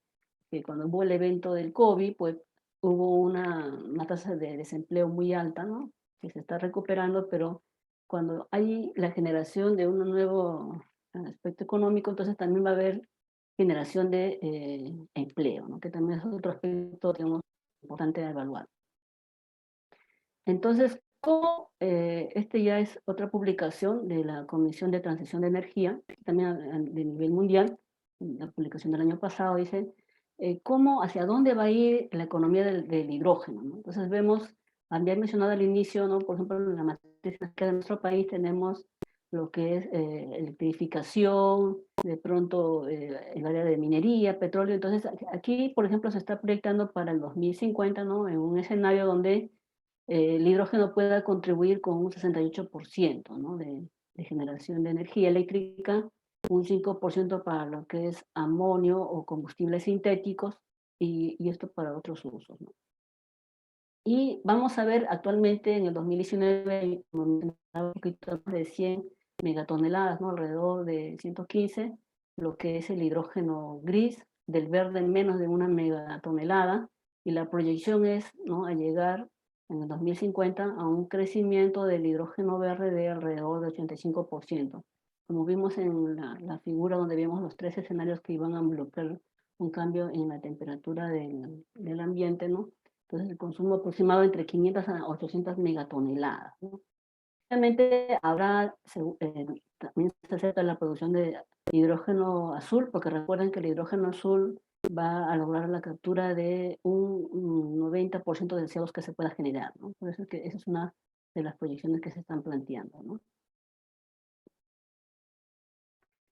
que cuando hubo el evento del COVID, pues hubo una tasa de desempleo muy alta, ¿no? Que se está recuperando, pero cuando hay la generación de un nuevo aspecto económico, entonces también va a haber generación de empleo, ¿no? Que también es otro aspecto, digamos, importante a evaluar. Entonces, ¿cómo, este ya es otra publicación de la Comisión de Transición de Energía, también de nivel mundial, la publicación del año pasado dice, cómo, hacia dónde va a ir la economía del hidrógeno, ¿no? Entonces vemos, había mencionado al inicio, ¿no? Por ejemplo, en la matriz de nuestro país tenemos lo que es electrificación, de pronto el área de minería, petróleo. Entonces aquí, por ejemplo, se está proyectando para el 2050, ¿no? En un escenario donde el hidrógeno pueda contribuir con un 68%, ¿no? de generación de energía eléctrica, un 5% para lo que es amonio o combustibles sintéticos, y esto para otros usos, ¿no? Y vamos a ver actualmente en el 2019, un poquito más de 100 megatoneladas, ¿no? Alrededor de 115, lo que es el hidrógeno gris, del verde menos de una megatonelada, y la proyección es, ¿no? A llegar en el 2050 a un crecimiento del hidrógeno verde de alrededor de 85%. Como vimos en la figura donde vemos los tres escenarios que iban a bloquear un cambio en la temperatura del ambiente, ¿no? Entonces el consumo aproximado entre 500 a 800 megatoneladas, ¿no? Obviamente habrá, también se acerca la producción de hidrógeno azul, porque recuerden que el hidrógeno azul va a lograr la captura de un 90% del CO2 que se pueda generar, ¿no? Por eso es que esa es una de las proyecciones que se están planteando, ¿no?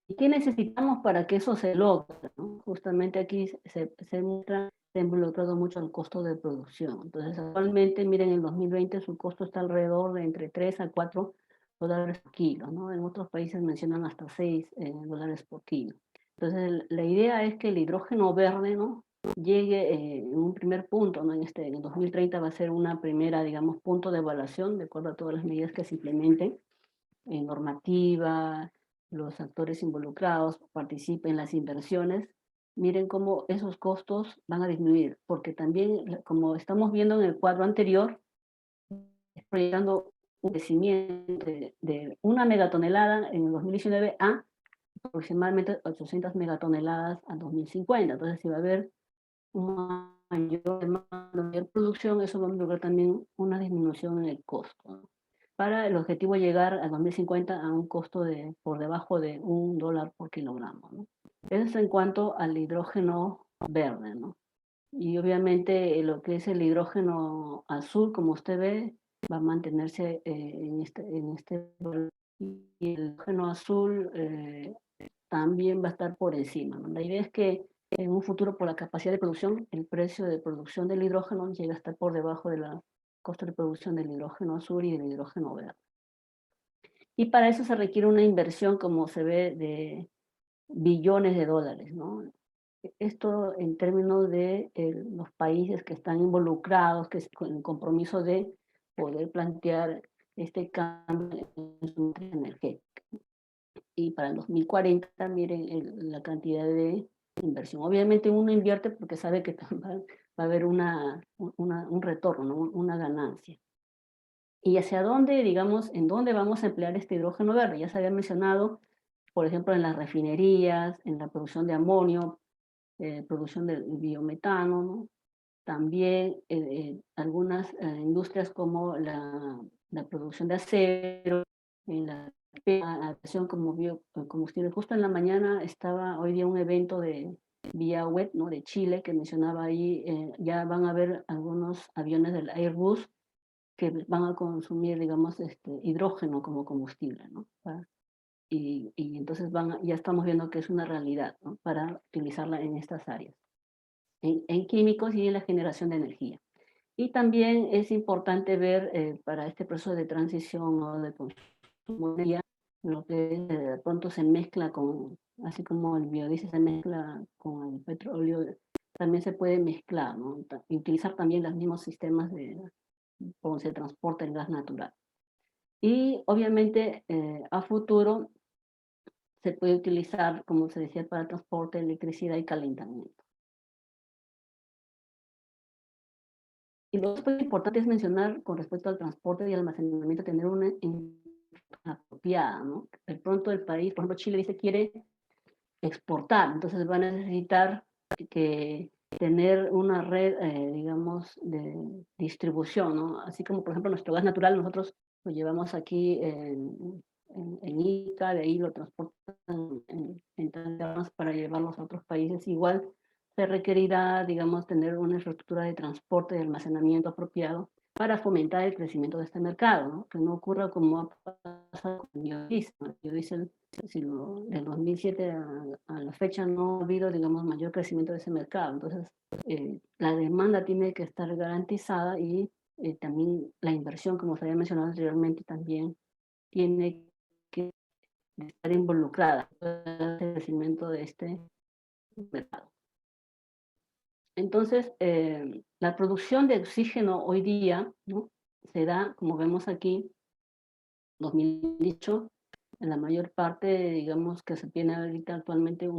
¿Y qué necesitamos para que eso se logre, ¿no? Justamente aquí se muestra, se ha involucrado mucho el costo de producción. Entonces, actualmente, miren, en 2020 su costo está alrededor de entre 3 a 4 dólares por kilo, ¿no? En otros países mencionan hasta 6 dólares por kilo. Entonces, la idea es que el hidrógeno verde, ¿no? Llegue en un primer punto, ¿no? En el 2030 va a ser una primera, digamos, punto de evaluación, de acuerdo a todas las medidas que se implementen, normativa, los actores involucrados participen en las inversiones, miren cómo esos costos van a disminuir, porque también, como estamos viendo en el cuadro anterior, es proyectando un crecimiento de una megatonelada en el 2019 a aproximadamente 800 megatoneladas a 2050. Entonces, si va a haber una mayor demanda, mayor producción, eso va a lograr también una disminución en el costo, ¿no? Para el objetivo llegar a 2050 a un costo por debajo de $1 por kilogramo, ¿no? Eso es en cuanto al hidrógeno verde, ¿no? Y obviamente lo que es el hidrógeno azul, como usted ve, va a mantenerse en este valor. Y el hidrógeno azul también va a estar por encima, ¿no? La idea es que en un futuro, por la capacidad de producción, el precio de producción del hidrógeno llegue a estar por debajo de la costo de producción del hidrógeno azul y del hidrógeno verde. Y para eso se requiere una inversión, como se ve, de billones de dólares, ¿no? Esto en términos de los países que están involucrados, que con el compromiso de poder plantear este cambio en su matriz energética. Y para el 2040, miren la cantidad de inversión. Obviamente uno invierte porque sabe que va a haber un retorno, ¿no? Una ganancia. ¿Y hacia dónde, digamos, en dónde vamos a emplear este hidrógeno verde? Ya se había mencionado, por ejemplo, en las refinerías, en la producción de amonio, producción de biometano, ¿no? También algunas industrias como la producción de acero, en la aviación como biocombustible. Justo en la mañana estaba hoy día un evento vía web, ¿no? De Chile, que mencionaba ahí, ya van a haber algunos aviones del Airbus que van a consumir, digamos, hidrógeno como combustible, ¿no? Y entonces ya estamos viendo que es una realidad, ¿no? Para utilizarla en estas áreas, en químicos y en la generación de energía. Y también es importante ver para este proceso de transición o de consumo de energía, lo que de pronto se mezcla con, así como el biodiesel se mezcla con el petróleo, también se puede mezclar, ¿no? Y utilizar también los mismos sistemas de cómo se transporta el gas natural. Y obviamente a futuro se puede utilizar, como se decía, para transporte, electricidad y calentamiento. Y lo otro importante es mencionar con respecto al transporte y almacenamiento, tener una apropiada, ¿no? De pronto el país, por ejemplo, Chile dice quiere exportar, entonces va a necesitar que tener una red, digamos, de distribución, ¿no? Así como, por ejemplo, nuestro gas natural, nosotros lo llevamos aquí en Ica, de ahí lo transportan en tanques para llevarlos a otros países. Igual se requerirá, digamos, tener una infraestructura de transporte y almacenamiento apropiado para fomentar el crecimiento de este mercado, ¿no? Que no ocurra como ha pasado con el biodiesel, ¿no? El biodiesel, si del 2007 a la fecha no ha habido, digamos, mayor crecimiento de ese mercado. Entonces, la demanda tiene que estar garantizada y también la inversión, como se había mencionado anteriormente, también tiene que estar involucrada en el crecimiento de este mercado. Entonces, la producción de oxígeno hoy día, ¿no? Se da, como vemos aquí, 2018, en la mayor parte, digamos, que se tiene ahorita actualmente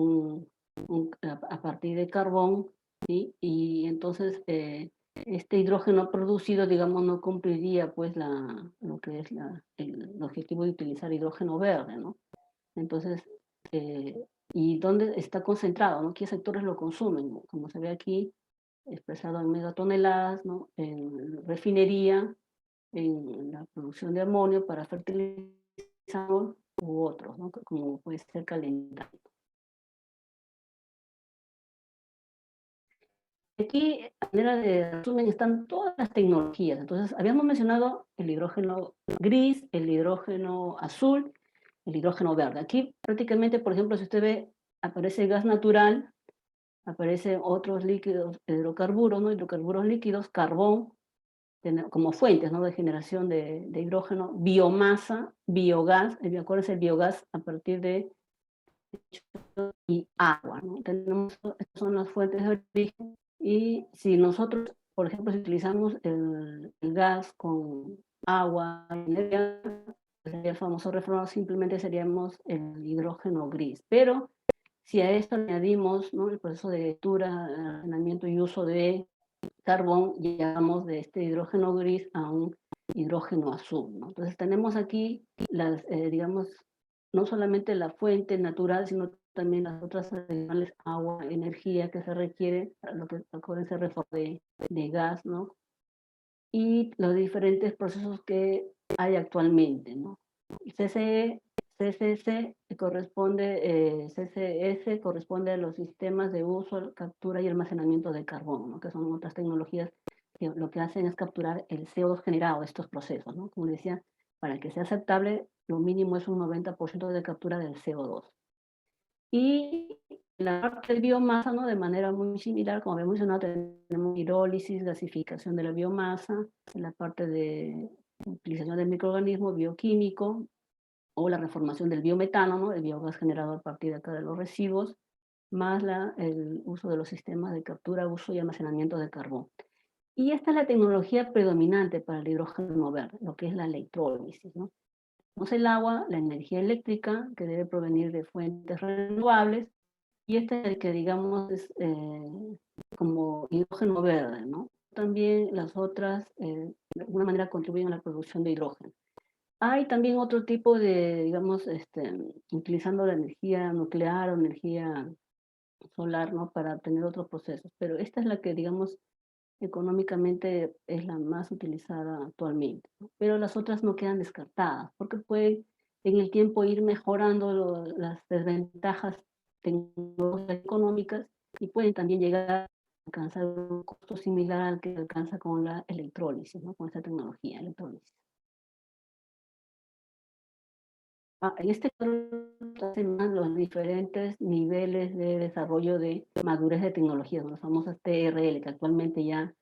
a partir de carbón, ¿sí? Y entonces este hidrógeno producido, digamos, no cumpliría pues lo que es el objetivo de utilizar hidrógeno verde, ¿no? Entonces, ¿y dónde está concentrado, no? ¿Qué sectores lo consumen? Como se ve aquí, expresado en megatoneladas, ¿no? En refinería, en la producción de amonio para fertilizador u otros, ¿no? Como puede ser calentamiento. Aquí, a manera de resumen, están todas las tecnologías. Entonces, habíamos mencionado el hidrógeno gris, el hidrógeno azul, el hidrógeno verde. Aquí prácticamente, por ejemplo, si usted ve, aparece gas natural, aparecen otros líquidos, hidrocarburos, ¿no? Hidrocarburos líquidos, carbón, como fuentes, ¿no? De generación de hidrógeno, biomasa, biogás, acuérdense el biogás a partir de y agua, ¿no? Estas son las fuentes de origen y si nosotros, por ejemplo, si utilizamos el gas con agua, energía, sería el famoso refrán, simplemente seríamos el hidrógeno gris, pero si a esto añadimos, ¿no? El proceso de lectura, almacenamiento y uso de carbón, llegamos de este hidrógeno gris a un hidrógeno azul, ¿no? Entonces tenemos aquí digamos, no solamente la fuente natural, sino también las otras adicionales, agua, energía que se requiere, para lo que acuérdense de gas, ¿no? Y los diferentes procesos que hay actualmente, ¿no? CCE, CCC CCS corresponde a los sistemas de uso, captura y almacenamiento de carbón, ¿no? Que son otras tecnologías que lo que hacen es capturar el CO2 generado de estos procesos, ¿no? Como decía, para que sea aceptable, lo mínimo es un 90% de captura del CO2. Y la parte de biomasa, ¿no? De manera muy similar, como había mencionado, tenemos hidrólisis, gasificación de la biomasa, en la parte de utilización del microorganismo bioquímico, o la reformación del biometano, ¿no? El biogás generado a partir de acá de los residuos, más el uso de los sistemas de captura, uso y almacenamiento de carbón. Y esta es la tecnología predominante para el hidrógeno verde, lo que es la electrólisis, ¿no? Tenemos el agua, la energía eléctrica, que debe provenir de fuentes renovables, y este es el que, digamos, es como hidrógeno verde, ¿no? También las otras, de alguna manera, contribuyen a la producción de hidrógeno. Hay también otro tipo de, digamos, utilizando la energía nuclear o energía solar, ¿no? Para tener otros procesos, pero esta es la que, digamos, económicamente es la más utilizada actualmente, ¿no? Pero las otras no quedan descartadas, porque pueden en el tiempo ir mejorando las desventajas tecnológicas económicas y pueden también llegar a alcanzar un costo similar al que alcanza con la electrólisis, ¿no? Con esta tecnología, electrólisis. En este caso hacen más los diferentes niveles de desarrollo de madurez de tecnologías, ¿no? Las famosas TRL, que actualmente ya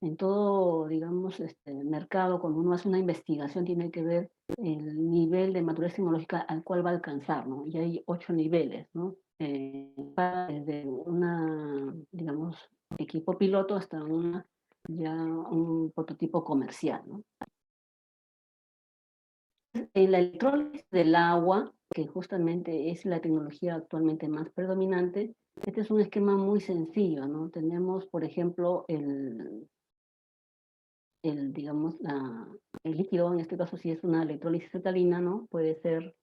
en todo, digamos, mercado, cuando uno hace una investigación, tiene que ver el nivel de madurez tecnológica al cual va a alcanzar, ¿no? Y hay 8 niveles, ¿no? Desde una, digamos, equipo piloto hasta ya un prototipo comercial, ¿no? En la electrólisis del agua, que justamente es la tecnología actualmente más predominante, este es un esquema muy sencillo, ¿no? Tenemos, por ejemplo, digamos, el líquido, en este caso si es una electrólisis alcalina, ¿no? Puede ser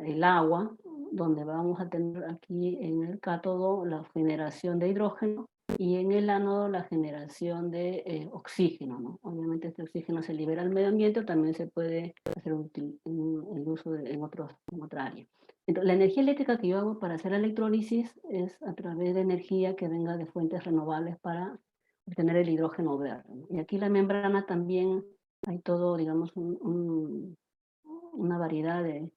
el agua, donde vamos a tener aquí en el cátodo la generación de hidrógeno y en el ánodo la generación de oxígeno, ¿no? Obviamente este oxígeno se libera al medio ambiente, también se puede hacer el uso en otra área. Entonces, la energía eléctrica que yo hago para hacer la electrólisis es a través de energía que venga de fuentes renovables para obtener el hidrógeno verde, ¿no? Y aquí la membrana también hay todo, digamos, una variedad de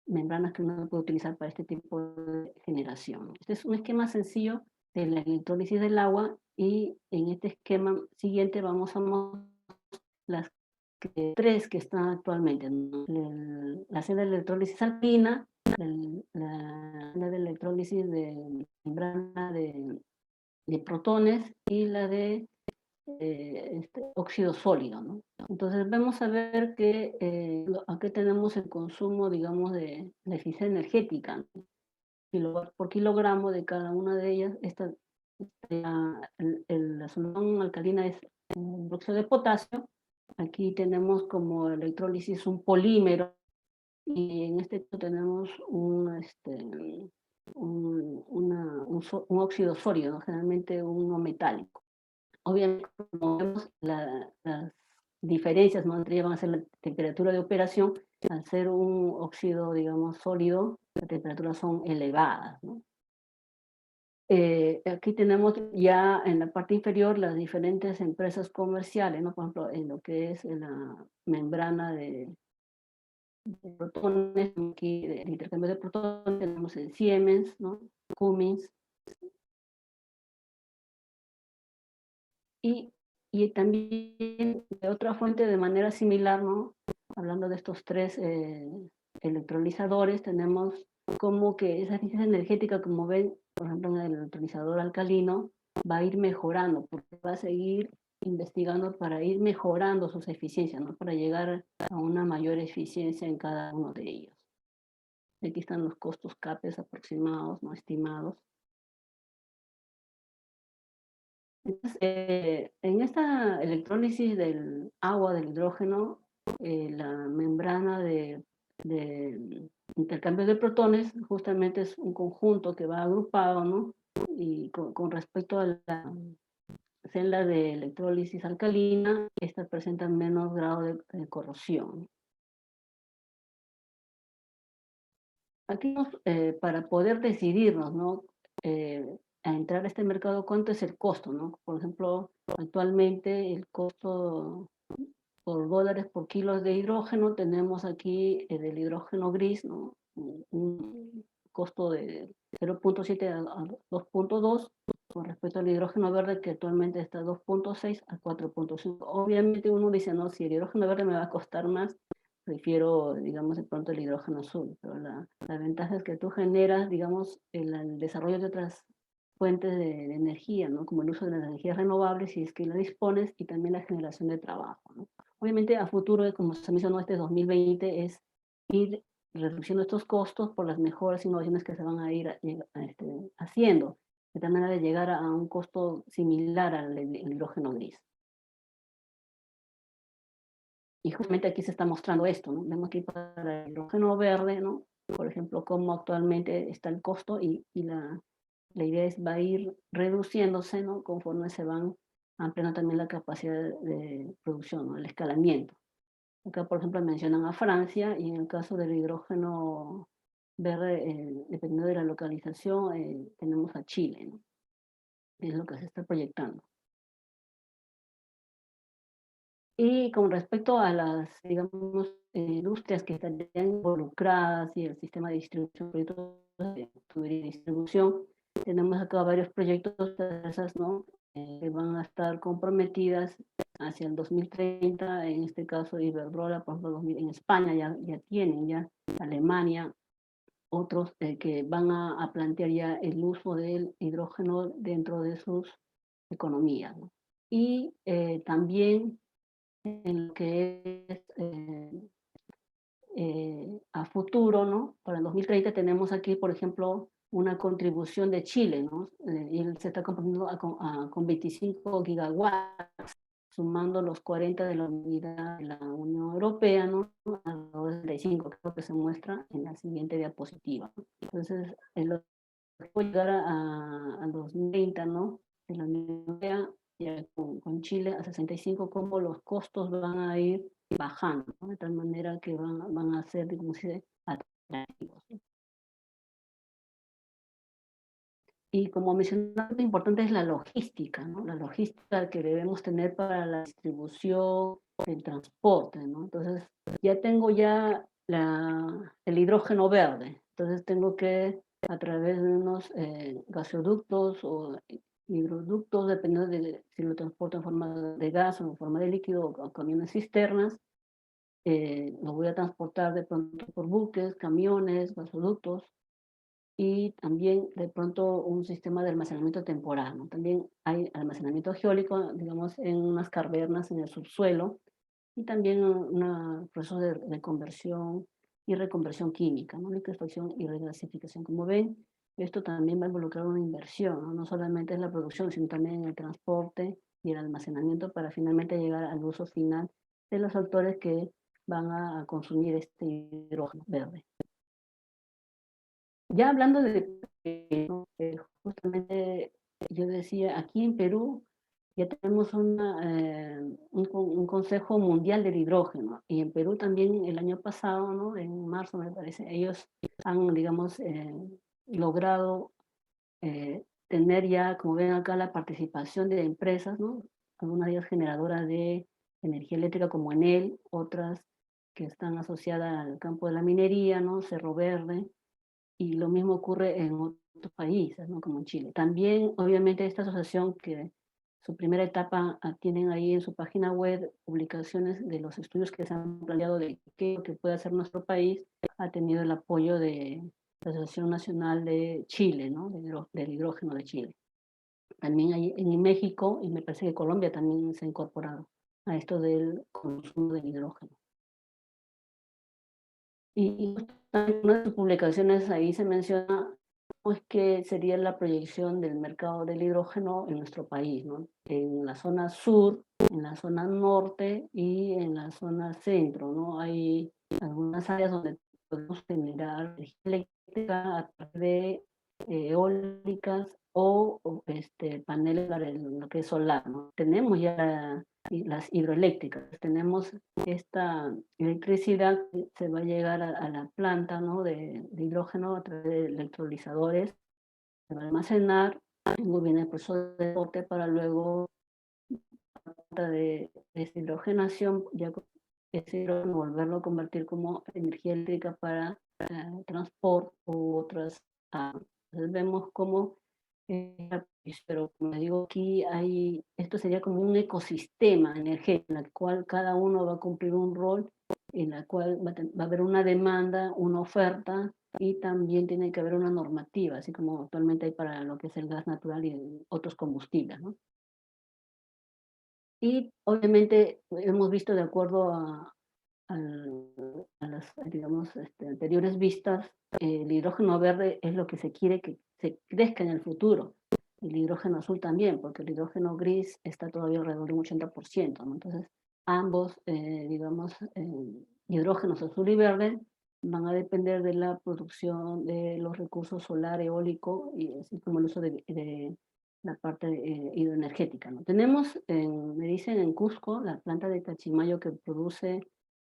membranas que uno puede utilizar para este tipo de generación. Este es un esquema sencillo de la electrólisis del agua y en este esquema siguiente vamos a mostrar las tres que están actualmente, ¿no? La celda de electrólisis alcalina, la celda de electrólisis de membrana de protones y la de óxido sólido, ¿no? Entonces vamos a ver que aquí tenemos el consumo, digamos, de la eficiencia energética, ¿no? Por kilogramo de cada una de ellas. La solución alcalina es un óxido de potasio. Aquí tenemos como electrólisis un polímero y en este caso tenemos un óxido sólido, ¿no? Generalmente uno metálico. Obviamente, como vemos, las diferencias, ¿no? Entre ellas van a ser la temperatura de operación. Al ser un óxido, digamos, sólido, las temperaturas son elevadas, ¿no? Aquí tenemos ya en la parte inferior las diferentes empresas comerciales, ¿no? Por ejemplo, en lo que es la membrana de protones, aquí de intercambio de protones, tenemos el Siemens, ¿no? Cummins, y, y también de otra fuente de manera similar, ¿no? Hablando de estos tres electrolizadores, tenemos como que esa eficiencia energética, como ven, por ejemplo, en el electrolizador alcalino, va a ir mejorando, porque va a seguir investigando para ir mejorando sus eficiencias, ¿no? Para llegar a una mayor eficiencia en cada uno de ellos. Aquí están los costos CAPES aproximados, no estimados. Entonces, en esta electrólisis del agua, del hidrógeno, la membrana de intercambio de protones justamente es un conjunto que va agrupado, ¿no? Y con respecto a la celda de electrólisis alcalina, estas presentan menos grado de corrosión. Aquí para poder decidirnos, ¿no? A entrar a este mercado, ¿cuánto es el costo, no? Por ejemplo, actualmente el costo por dólares por kilos de hidrógeno, tenemos aquí del hidrógeno gris, ¿no? Un costo de 0.7 a 2.2 con respecto al hidrógeno verde que actualmente está 2.6 a 4.5. Obviamente uno dice, no, si el hidrógeno verde me va a costar más, prefiero, digamos, de pronto el hidrógeno azul, pero la ventaja es que tú generas, digamos, el desarrollo de otras fuentes de energía, ¿no? Como el uso de las energías renovables, si es que la dispones, y también la generación de trabajo, ¿no? Obviamente a futuro, como se mencionó, este 2020 es ir reduciendo estos costos por las mejores innovaciones que se van a ir haciendo, de tal manera de llegar a un costo similar al hidrógeno gris. Y justamente aquí se está mostrando esto, ¿no? Vemos aquí para el hidrógeno verde, ¿no? Por ejemplo, cómo actualmente está el costo y la idea es va a ir reduciéndose, ¿no? Conforme se van ampliando también la capacidad de producción, ¿no? El escalamiento. Acá, por ejemplo, mencionan a Francia y en el caso del hidrógeno verde, dependiendo de la localización, tenemos a Chile, ¿no? Es lo que se está proyectando. Y con respecto a las, digamos, industrias que estarían involucradas y el sistema de distribución, proyectos de tubería y distribución, tenemos acá varios proyectos de esas, ¿no? Que van a estar comprometidas hacia el 2030, en este caso Iberdrola, por ejemplo, en España ya tienen, ya Alemania, otros que van a plantear ya el uso del hidrógeno dentro de sus economías, ¿no? Y también en lo que es a futuro, ¿no? Para el 2030 tenemos aquí, por ejemplo, una contribución de Chile, ¿no? Y él se está comprometiendo con 25 gigawatts, sumando los 40 de la unidad de la Unión Europea, ¿no? A los 35, creo que se muestra en la siguiente diapositiva. Entonces, el puede llegar a 2030, ¿no? De la Unión Europea, ya con Chile a 65, cómo los costos van a ir bajando, ¿no? De tal manera que van a ser, digamos, atractivos, ¿no? Y como mencionaba, lo importante es la logística, ¿no? La logística que debemos tener para la distribución, el transporte, ¿no? Entonces, ya tengo el hidrógeno verde, entonces tengo que, a través de unos gasoductos o hidroductos, dependiendo de si lo transporto en forma de gas o en forma de líquido o camiones cisternas, lo voy a transportar de pronto por buques, camiones, gasoductos, y también de pronto un sistema de almacenamiento temporal, ¿no? También hay almacenamiento geólico, digamos, en unas cavernas en el subsuelo, y también un proceso de conversión y reconversión química, ¿no? Liquefacción y regasificación. Como ven, esto también va a involucrar una inversión, ¿no? No solamente es la producción, sino también el transporte y el almacenamiento para finalmente llegar al uso final de los actores que van a consumir este hidrógeno verde. Ya hablando ¿no? Justamente yo decía, aquí en Perú ya tenemos un Consejo Mundial del Hidrógeno, y en Perú también el año pasado, ¿no? En marzo me parece, ellos han, digamos, logrado tener ya, como ven acá, la participación de empresas, ¿no? Algunas de ellas generadoras de energía eléctrica como Enel, otras que están asociadas al campo de la minería, ¿no? Cerro Verde, y lo mismo ocurre en otros países, ¿no? Como en Chile. También, obviamente, esta asociación, que su primera etapa tienen ahí en su página web publicaciones de los estudios que se han planteado de qué es lo que puede hacer nuestro país, ha tenido el apoyo de la Asociación Nacional de Chile, ¿no? Del hidrógeno de Chile. También hay en México, y me parece que Colombia también se ha incorporado a esto del consumo del hidrógeno. Y en una de sus publicaciones ahí se menciona pues que sería la proyección del mercado del hidrógeno en nuestro país, ¿no? En la zona sur, en la zona norte y en la zona centro, ¿no? Hay algunas áreas donde podemos generar energía eléctrica a través de eólicas o paneles para lo que es solar, ¿no? Tenemos ya las hidroeléctricas, tenemos esta electricidad que se va a llegar a la planta, ¿no? de hidrógeno a través de electrolizadores, se va a almacenar, luego viene el proceso de corte para luego de deshidrogenación, ya ese hidrógeno volverlo a convertir como energía eléctrica para transporte u otras. Entonces vemos cómo, pero como digo, aquí esto sería como un ecosistema energético en el cual cada uno va a cumplir un rol, en la cual va a haber una demanda, una oferta, y también tiene que haber una normativa, así como actualmente hay para lo que es el gas natural y otros combustibles, ¿no? Y obviamente hemos visto, de acuerdo a las, digamos, anteriores vistas, el hidrógeno verde es lo que se quiere que se crezca en el futuro. El hidrógeno azul también, porque el hidrógeno gris está todavía alrededor de un 80%, ¿no? Entonces, ambos, digamos, hidrógenos azul y verde van a depender de la producción de los recursos solar, eólico, y así como el uso de la parte hidroenergética, ¿no? Tenemos, me dicen, en Cusco, la planta de Cachimayo, que produce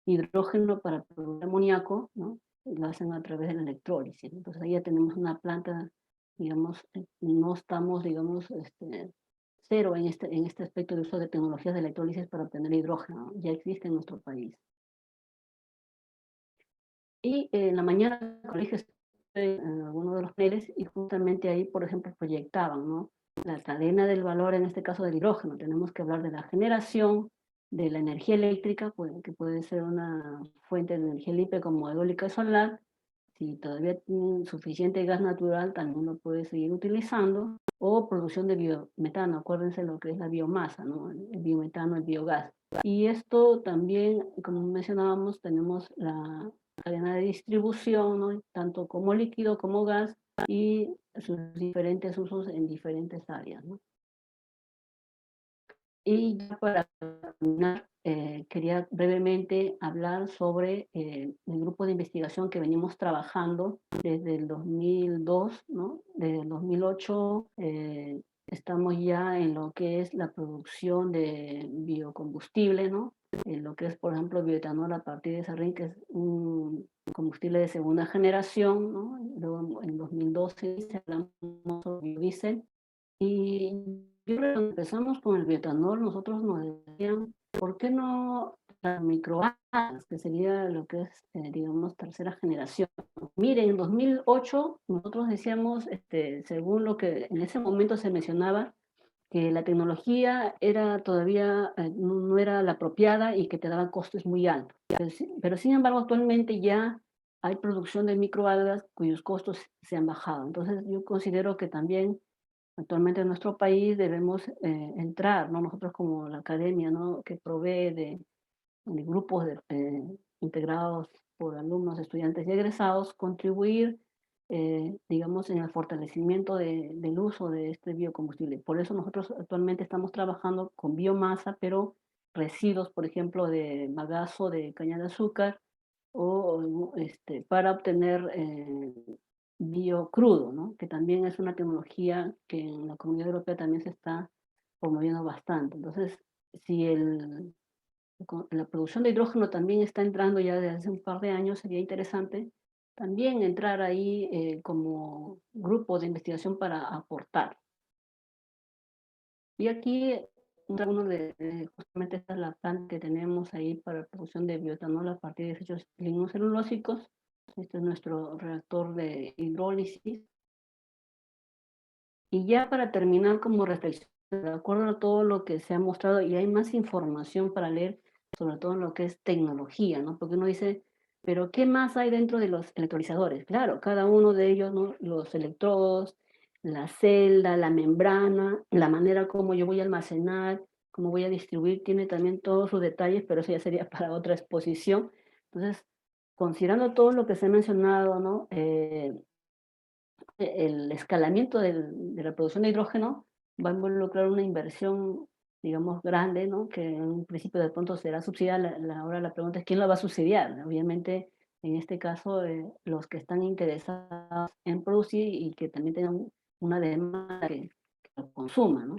hidrógeno para producir amoníaco, ¿no? lo hacen a través de la electrólisis. Entonces ahí ya tenemos una planta, digamos, no estamos, digamos, cero en este aspecto de uso de tecnologías de electrólisis para obtener hidrógeno, ya existe en nuestro país. Y en la mañana en el colegio estuve en alguno de los paneles y justamente ahí, por ejemplo, proyectaban, ¿no? La cadena del valor, en este caso del hidrógeno. Tenemos que hablar de la generación, de la energía eléctrica, que puede ser una fuente de energía limpia como eólica y solar. Si todavía tienen suficiente gas natural, también lo puede seguir utilizando. O producción de biometano, acuérdense lo que es la biomasa, ¿no? El biometano, el biogás. Y esto también, como mencionábamos, tenemos la cadena de distribución, ¿no? Tanto como líquido como gas, y sus diferentes usos en diferentes áreas, ¿no? Y ya para terminar, quería brevemente hablar sobre el grupo de investigación que venimos trabajando desde el 2002, ¿no? Desde el 2008 estamos ya en lo que es la producción de biocombustible, ¿no? En lo que es, por ejemplo, bioetanol a partir de sarrín, que es un combustible de segunda generación, ¿no? Luego en 2012 se hablamos sobre biodiesel. Y yo creo que cuando empezamos con el bioetanol, nosotros nos decían, ¿por qué no las microalgas, que sería lo que es, digamos, tercera generación? Miren, en 2008 nosotros decíamos, según lo que en ese momento se mencionaba, que la tecnología era todavía, no era la apropiada y que te daba costes muy altos. Pero sin embargo, actualmente ya hay producción de microalgas cuyos costos se han bajado. Entonces yo considero que también actualmente en nuestro país debemos entrar, ¿no? Nosotros como la academia, ¿no? Que provee de grupos integrados por alumnos, estudiantes y egresados, contribuir, digamos, en el fortalecimiento del uso de este biocombustible. Por eso nosotros actualmente estamos trabajando con biomasa, pero residuos, por ejemplo, de bagazo de caña de azúcar, o para obtener biocrudo, ¿no? Que también es una tecnología que en la Comunidad Europea también se está promoviendo bastante. Entonces, si la producción de hidrógeno también está entrando ya desde hace un par de años, sería interesante también entrar ahí como grupo de investigación para aportar. Y aquí, justamente esta es la planta que tenemos ahí para la producción de bioetanol a partir de desechos lignocelulósicos. Este es nuestro reactor de hidrólisis. Y ya para terminar como reflexión, de acuerdo a todo lo que se ha mostrado, y hay más información para leer, sobre todo en lo que es tecnología, ¿no? Porque uno dice, pero ¿qué más hay dentro de los electrolizadores? Claro, cada uno de ellos, ¿no? Los electrodos, la celda, la membrana, la manera como yo voy a almacenar, cómo voy a distribuir, tiene también todos sus detalles, pero eso ya sería para otra exposición. Entonces, considerando todo lo que se ha mencionado, ¿no? El escalamiento de la producción de hidrógeno va a involucrar una inversión, digamos, grande, ¿no? Que en un principio de pronto será subsidiada. Ahora la pregunta es quién la va a subsidiar. Obviamente, en este caso, los que están interesados en producir y que también tengan una demanda que lo consuma, ¿no?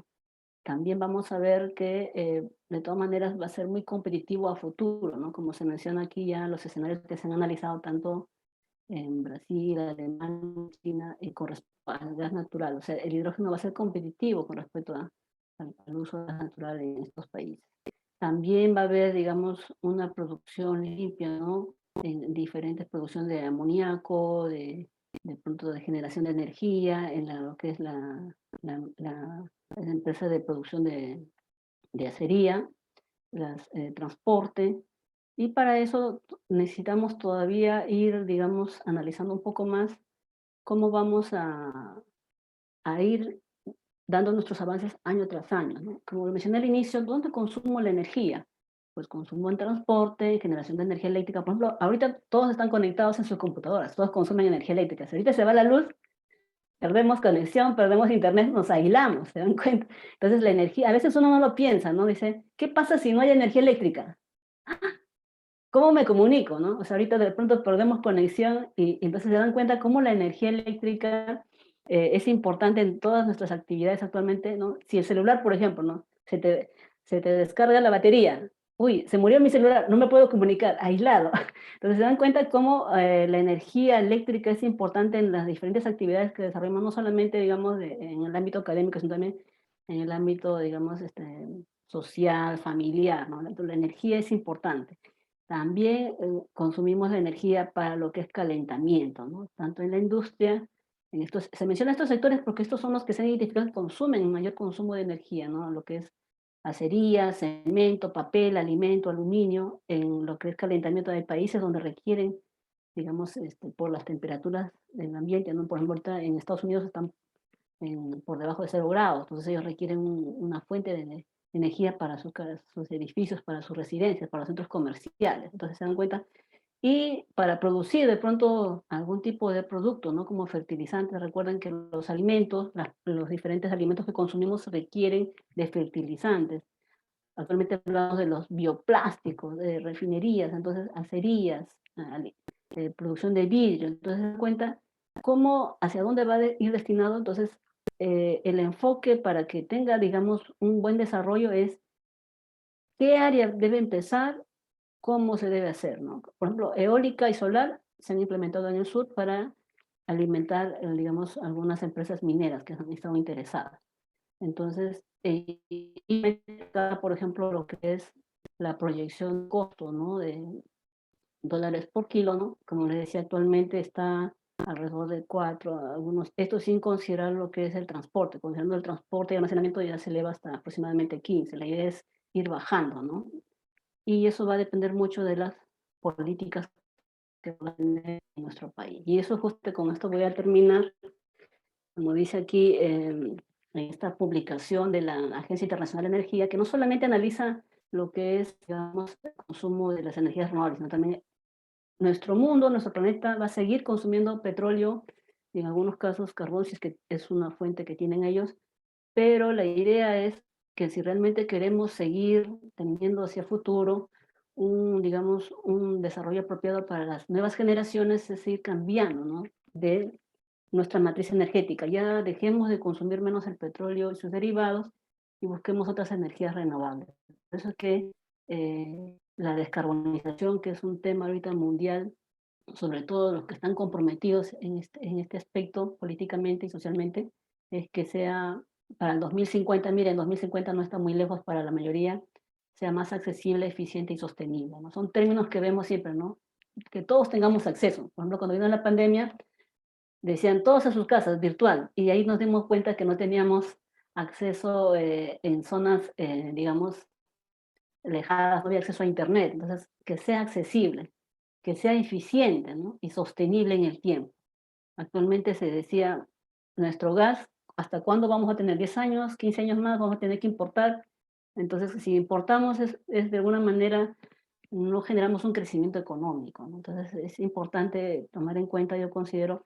También vamos a ver que de todas maneras va a ser muy competitivo a futuro, ¿no? Como se menciona aquí ya los escenarios que se han analizado tanto en Brasil, Alemania, China, y con respecto al gas natural. O sea, el hidrógeno va a ser competitivo con respecto al uso de gas natural en estos países. También va a haber, digamos, una producción limpia, ¿no? En diferentes producciones de amoníaco, de pronto de generación de energía, en lo que es la empresa de producción de acería, transporte, y para eso necesitamos todavía ir, digamos, analizando un poco más cómo vamos a ir dando nuestros avances año tras año, ¿no? Como lo mencioné al inicio, ¿dónde consumo la energía? Pues consumo en transporte, en generación de energía eléctrica. Por ejemplo, ahorita todos están conectados en sus computadoras, todos consumen energía eléctrica. Si ahorita se va la luz, perdemos conexión, perdemos internet, nos aislamos, ¿se dan cuenta? Entonces la energía, a veces uno no lo piensa, ¿no? Dice, ¿qué pasa si no hay energía eléctrica? ¿Cómo me comunico, no? O sea, ahorita de pronto perdemos conexión y entonces se dan cuenta cómo la energía eléctrica es importante en todas nuestras actividades actualmente, ¿no? Si el celular, por ejemplo, ¿no? Se te descarga la batería, uy, se murió mi celular, no me puedo comunicar, aislado. Entonces se dan cuenta cómo la energía eléctrica es importante en las diferentes actividades que desarrollamos, no solamente, digamos, en el ámbito académico, sino también en el ámbito, digamos, social, familiar, ¿no? Entonces, la energía es importante. También consumimos la energía para lo que es calentamiento, ¿no? Tanto en la industria, se mencionan estos sectores porque estos son los que se han identificado que consumen mayor consumo de energía, ¿no? Lo que es acería, cemento, papel, alimento, aluminio, en lo que es calentamiento de países donde requieren, digamos, por las temperaturas del ambiente, ¿no? Por ejemplo, ahorita en Estados Unidos están por debajo de 0 grados, entonces ellos requieren una fuente de energía para sus edificios, para sus residencias, para los centros comerciales. Entonces se dan cuenta y para producir de pronto algún tipo de producto, ¿no? Como fertilizantes, recuerden que los alimentos, los diferentes alimentos que consumimos requieren de fertilizantes. Actualmente hablamos de los bioplásticos, de refinerías, entonces acerías, producción de vidrio. Entonces se dan cuenta cómo, hacia dónde va a ir destinado. Entonces el enfoque para que tenga, digamos, un buen desarrollo es qué área debe empezar, cómo se debe hacer, ¿no? Por ejemplo, eólica y solar se han implementado en el sur para alimentar, digamos, algunas empresas mineras que han estado interesadas. Entonces, y por ejemplo, lo que es la proyección de costo, ¿no? De dólares por kilo, ¿no? Como les decía, actualmente está alrededor de 4, algunos, esto sin considerar lo que es el transporte. Considerando el transporte y almacenamiento ya se eleva hasta aproximadamente 15. La idea es ir bajando, ¿no? Y eso va a depender mucho de las políticas que va a tener en nuestro país. Y eso justo con esto voy a terminar, como dice aquí en esta publicación de la Agencia Internacional de Energía, que no solamente analiza lo que es, digamos, el consumo de las energías renovables, sino también nuestro mundo, nuestro planeta va a seguir consumiendo petróleo y en algunos casos carbón, si es que es una fuente que tienen ellos, pero la idea es que si realmente queremos seguir teniendo hacia futuro digamos, un desarrollo apropiado para las nuevas generaciones, es ir cambiando, ¿no? De nuestra matriz energética. Ya dejemos de consumir menos el petróleo y sus derivados y busquemos otras energías renovables. Por eso es que la descarbonización, que es un tema ahorita mundial, sobre todo los que están comprometidos en este aspecto políticamente y socialmente, es que sea para el 2050, miren, 2050 no está muy lejos para la mayoría, sea más accesible, eficiente y sostenible, ¿no? Son términos que vemos siempre, ¿no? Que todos tengamos acceso. Por ejemplo, cuando vino la pandemia, decían todos a sus casas, virtual, y ahí nos dimos cuenta que no teníamos acceso en zonas, digamos, lejanas, no había acceso a internet, entonces que sea accesible, que sea eficiente, ¿no? Y sostenible en el tiempo. Actualmente se decía, nuestro gas, ¿hasta cuándo vamos a tener? ¿10 años, 15 años más? Vamos a tener que importar. Entonces, si importamos es de alguna manera, no generamos un crecimiento económico, ¿no? Entonces, es importante tomar en cuenta, yo considero,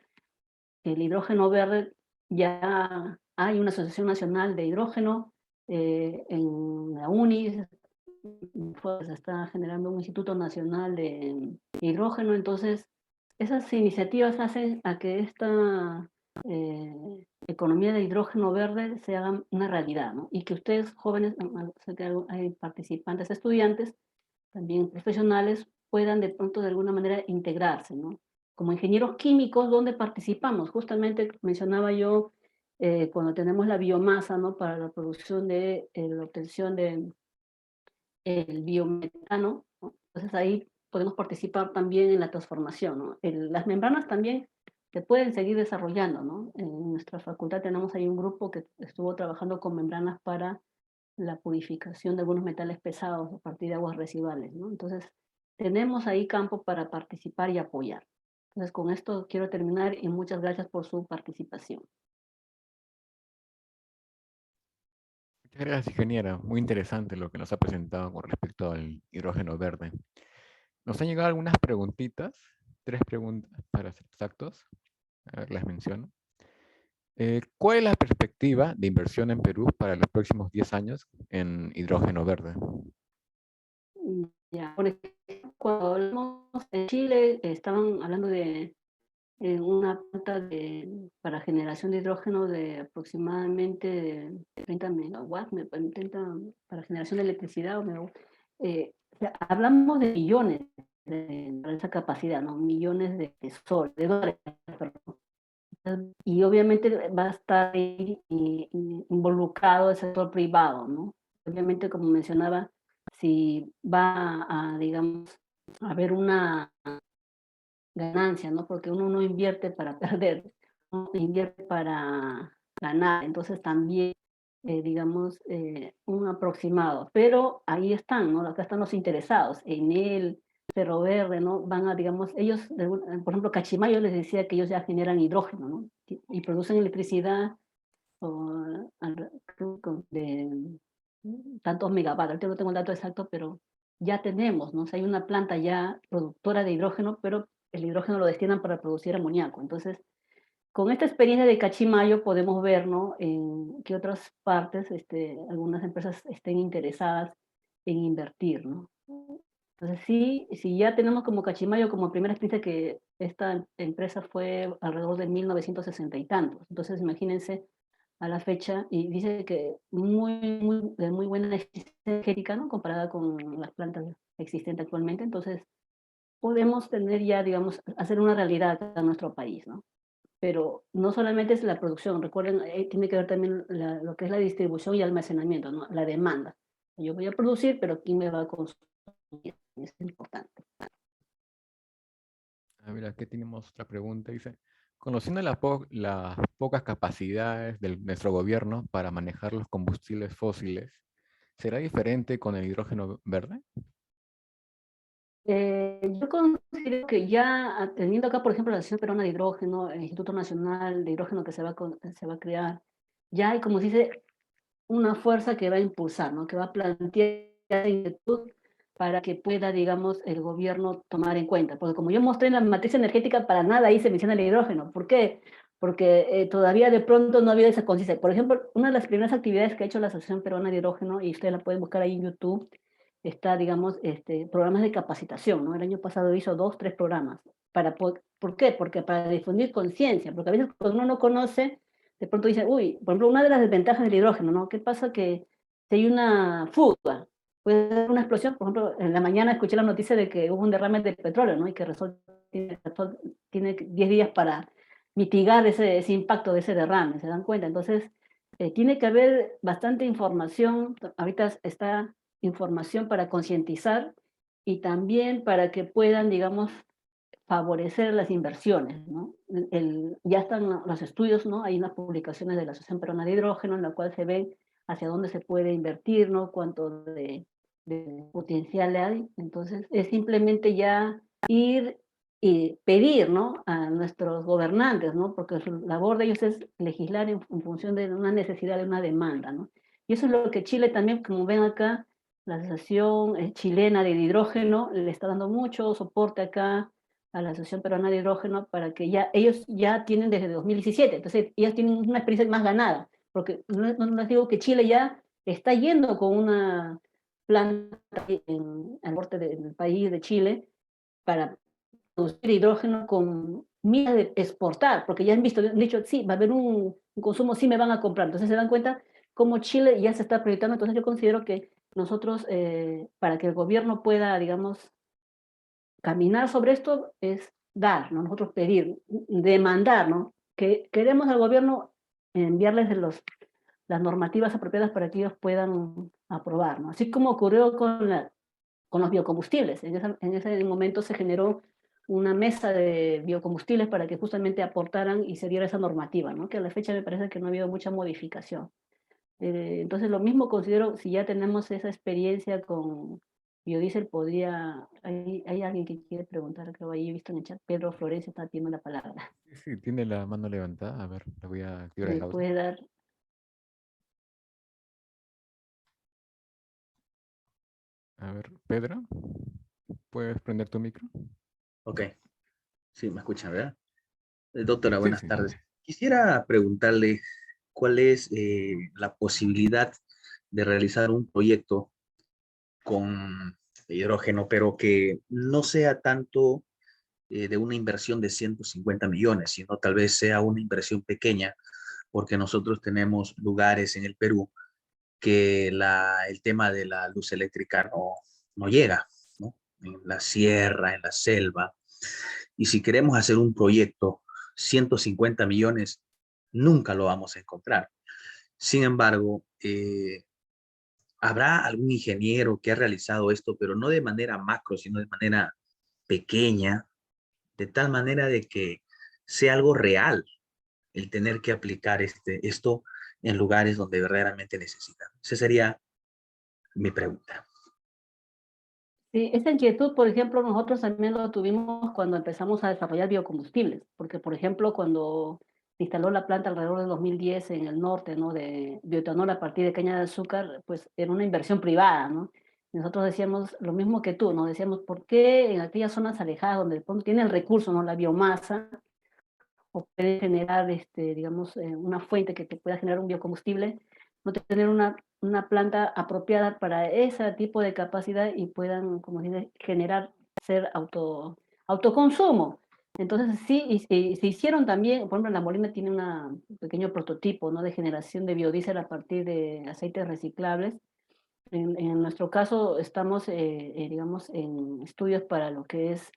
que el hidrógeno verde, ya hay una Asociación Nacional de Hidrógeno, en la UNI, se está generando un Instituto Nacional de Hidrógeno, entonces esas iniciativas hacen a que esta economía de hidrógeno verde se haga una realidad, ¿no? Y que ustedes jóvenes, sé que hay participantes, estudiantes, también profesionales, puedan de pronto de alguna manera integrarse, ¿no? Como ingenieros químicos, ¿dónde participamos? Justamente mencionaba yo cuando tenemos la biomasa, ¿no? Para la producción de la obtención de el biometano, ¿no? Entonces ahí podemos participar también en la transformación, ¿no? Las membranas también se pueden seguir desarrollando, ¿no? En nuestra facultad tenemos ahí un grupo que estuvo trabajando con membranas para la purificación de algunos metales pesados a partir de aguas residuales, ¿no? Entonces tenemos ahí campo para participar y apoyar. Entonces con esto quiero terminar y muchas gracias por su participación. Muchas gracias, ingeniera. Muy interesante lo que nos ha presentado con respecto al hidrógeno verde. Nos han llegado algunas preguntitas, 3 preguntas para ser exactos. A ver, las menciono. ¿Cuál es la perspectiva de inversión en Perú para los próximos 10 años en hidrógeno verde? Ya, por ejemplo, cuando hablamos de Chile, estaban hablando de una planta para generación de hidrógeno de aproximadamente 30 megawatts, 30 para generación de electricidad. sea, hablamos de millones de esa capacidad, ¿no? Millones de de dólares, perdón. Y obviamente va a estar ahí involucrado el sector privado, ¿no? Obviamente, como mencionaba, si va a, digamos, a haber una ganancia, ¿no? Porque uno no invierte para perder, ¿no? Invierte para ganar. Entonces también, digamos, un aproximado. Pero ahí están, ¿no? Acá están los interesados. Enel, Cerro Verde, ¿no? Van a, digamos, ellos, por ejemplo, Cachimayo les decía que ellos ya generan hidrógeno, ¿no? Y producen electricidad o, de tantos megavatios. Ahorita no tengo el dato exacto, pero ya tenemos, ¿no? O sea, hay una planta ya productora de hidrógeno, pero el hidrógeno lo destinan para producir amoníaco. Entonces, con esta experiencia de Cachimayo podemos ver, ¿no? En qué otras partes algunas empresas estén interesadas en invertir, ¿no? Entonces, sí, si ya tenemos como Cachimayo como primera experiencia que esta empresa fue alrededor de 1960 y tantos. Entonces, imagínense a la fecha, y dice que de muy buena eficiencia energética, ¿no? Comparada con las plantas existentes actualmente. Entonces, podemos tener ya, digamos, hacer una realidad acá en nuestro país, ¿no? Pero no solamente es la producción, recuerden, tiene que ver también lo que es la distribución y almacenamiento, ¿no? La demanda. Yo voy a producir, pero ¿quién me va a consumir? Es importante. A ver, aquí tenemos otra pregunta. Dice, conociendo las pocas capacidades de nuestro gobierno para manejar los combustibles fósiles, ¿será diferente con el hidrógeno verde? Yo considero que ya teniendo acá, por ejemplo, la Asociación Peruana de Hidrógeno, el Instituto Nacional de Hidrógeno que se va a crear, ya hay, como se dice, una fuerza que va a impulsar, ¿no? Que va a plantear inquietud para que pueda, digamos, el gobierno tomar en cuenta. Porque como yo mostré en la matriz energética, para nada ahí se menciona el hidrógeno. ¿Por qué? Porque todavía de pronto no ha habido esa conciencia. Por ejemplo, una de las primeras actividades que ha hecho la Asociación Peruana de Hidrógeno, y ustedes la pueden buscar ahí en YouTube, está, digamos, programas de capacitación, ¿no? El año pasado hizo 2, 3 programas. ¿Por qué? Porque para difundir conciencia, porque a veces cuando uno no conoce, de pronto dice, uy, por ejemplo, una de las desventajas del hidrógeno, ¿no? ¿Qué pasa? Que si hay una fuga, puede haber una explosión. Por ejemplo, en la mañana escuché la noticia de que hubo un derrame de petróleo, ¿no? Y que tiene 10 días para mitigar ese impacto de ese derrame, ¿se dan cuenta? Entonces, tiene que haber bastante información. Ahorita está información para concientizar y también para que puedan, digamos, favorecer las inversiones, ¿no? Ya están los estudios, ¿no? Hay unas publicaciones de la Asociación Peruana de Hidrógeno en la cual se ve hacia dónde se puede invertir, ¿no? Cuánto de potencial hay. Entonces, es simplemente ya ir y pedir, ¿no? A nuestros gobernantes, ¿no? Porque su labor de ellos es legislar en función de una necesidad, de una demanda, ¿no? Y eso es lo que Chile también, como ven acá, la Asociación Chilena de Hidrógeno le está dando mucho soporte acá a la Asociación Peruana de Hidrógeno para que ya, ellos ya tienen desde 2017, entonces ellos tienen una experiencia más ganada, porque no les digo que Chile ya está yendo con una planta en el norte del país de Chile para producir hidrógeno con miras de exportar, porque ya han visto, han dicho, sí, va a haber un consumo, sí me van a comprar. Entonces se dan cuenta cómo Chile ya se está proyectando. Entonces yo considero que nosotros, para que el gobierno pueda, digamos, caminar sobre esto, es dar, ¿no? Nosotros pedir, demandar, ¿no? Que queremos al gobierno enviarles las normativas apropiadas para que ellos puedan aprobar, ¿no? Así como ocurrió con los biocombustibles. En ese momento se generó una mesa de biocombustibles para que justamente aportaran y se diera esa normativa, ¿no? Que a la fecha me parece que no ha habido mucha modificación. Entonces, lo mismo considero, si ya tenemos esa experiencia con biodiesel, hay alguien que quiere preguntar, creo ahí he visto en el chat, Pedro Florencia está pidiendo la palabra. Sí, sí, tiene la mano levantada. A ver, le voy a activar el ¿Me audio. puede dar? A ver, Pedro, ¿puedes prender tu micro? Ok, sí, me escuchan, ¿verdad? Doctora, Sí, buenas sí. tardes. Quisiera preguntarle cuál es la posibilidad de realizar un proyecto con hidrógeno, pero que no sea tanto de una inversión de 150 millones, sino tal vez sea una inversión pequeña, porque nosotros tenemos lugares en el Perú que el tema de la luz eléctrica no llega, ¿no? En la sierra, en la selva. Y si queremos hacer un proyecto, 150 millones, nunca lo vamos a encontrar. Sin embargo, habrá algún ingeniero que ha realizado esto, pero no de manera macro, sino de manera pequeña, de tal manera de que sea algo real el tener que aplicar esto en lugares donde verdaderamente necesitan. Esa sería mi pregunta. Sí, esa inquietud, por ejemplo, nosotros también lo tuvimos cuando empezamos a desarrollar biocombustibles, porque, por ejemplo, cuando se instaló la planta alrededor de 2010 en el norte, ¿no? De bioetanol a partir de caña de azúcar, pues era una inversión privada, ¿no? Nosotros decíamos lo mismo que tú, ¿no? Decíamos, ¿por qué en aquellas zonas alejadas donde tiene el recurso, ¿no? La biomasa, o puede generar, digamos, una fuente que te pueda generar un biocombustible, no tener una planta apropiada para ese tipo de capacidad y puedan, como dice, generar, ser autoconsumo? Entonces, sí, y se hicieron también, por ejemplo, la Molina tiene un pequeño prototipo, ¿no? De generación de biodiesel a partir de aceites reciclables. En nuestro caso, estamos, digamos, en estudios para lo que es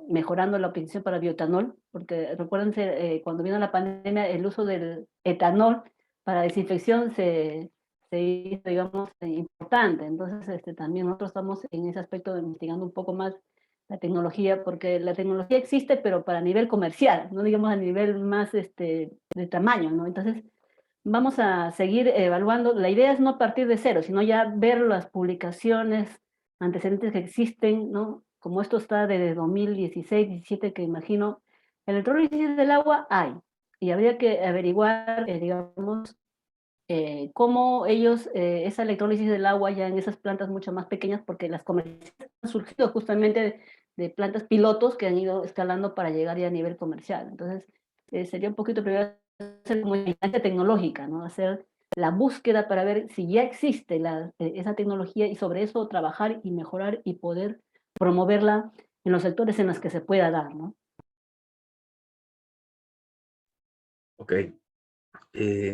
mejorando la opción para bioetanol, porque recuérdense, cuando vino la pandemia, el uso del etanol para desinfección se hizo, digamos, importante. Entonces, también nosotros estamos en ese aspecto investigando un poco más la tecnología, porque la tecnología existe, pero para nivel comercial, no digamos a nivel más de tamaño, ¿no? Entonces, vamos a seguir evaluando. La idea es no partir de cero, sino ya ver las publicaciones, antecedentes que existen, ¿no? Como esto está desde 2016, 17, que imagino, electrólisis del agua hay, y habría que averiguar, digamos, cómo ellos, esa electrólisis del agua ya en esas plantas mucho más pequeñas, porque las comerciales han surgido justamente de plantas pilotos que han ido escalando para llegar ya a nivel comercial. Entonces, sería un poquito primero hacer como instancia tecnológica, ¿no? Hacer la búsqueda para ver si ya existe esa tecnología y sobre eso trabajar y mejorar y poder promoverla en los sectores en los que se pueda dar, ¿no? Ok.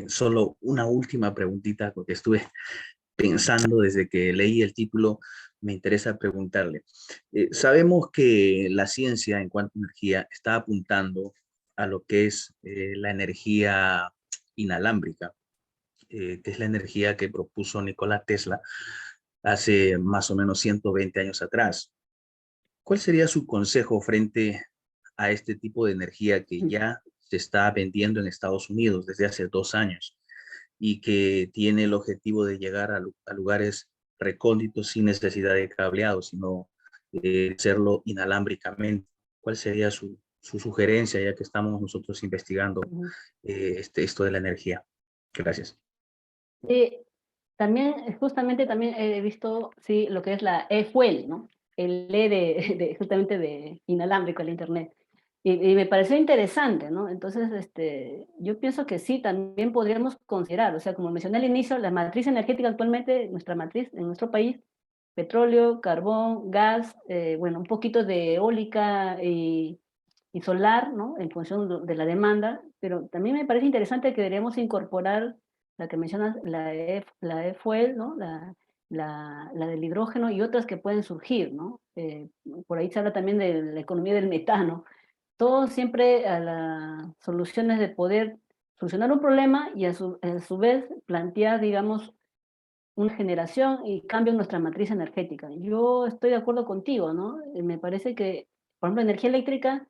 Solo una última preguntita, porque estuve pensando desde que leí el título, me interesa preguntarle. Sabemos que la ciencia en cuanto a energía está apuntando a lo que es la energía inalámbrica, que es la energía que propuso Nikola Tesla hace más o menos 120 años atrás. ¿Cuál sería su consejo frente a este tipo de energía que ya se está vendiendo en Estados Unidos desde hace 2 años y que tiene el objetivo de llegar a lugares recónditos sin necesidad de cableado, sino hacerlo inalámbricamente? ¿Cuál sería su sugerencia, ya que estamos nosotros investigando esto de la energía? Gracias. Sí, también, justamente también he visto, sí, lo que es la e-fuel, ¿no? El E justamente de inalámbrico, el internet. Y me pareció interesante, ¿no? Entonces, yo pienso que sí, también podríamos considerar, o sea, como mencioné al inicio, la matriz energética actualmente, nuestra matriz en nuestro país, petróleo, carbón, gas, bueno, un poquito de eólica y solar, ¿no? En función de la demanda, pero también me parece interesante que deberíamos incorporar la que mencionas, la e-fuel, ¿no? La del hidrógeno y otras que pueden surgir, ¿no? Por ahí se habla también de la economía del metano. Todo siempre a las soluciones de poder solucionar un problema y a su vez plantear, digamos, una generación y cambio en nuestra matriz energética. Yo estoy de acuerdo contigo, ¿no? Me parece que, por ejemplo, energía eléctrica,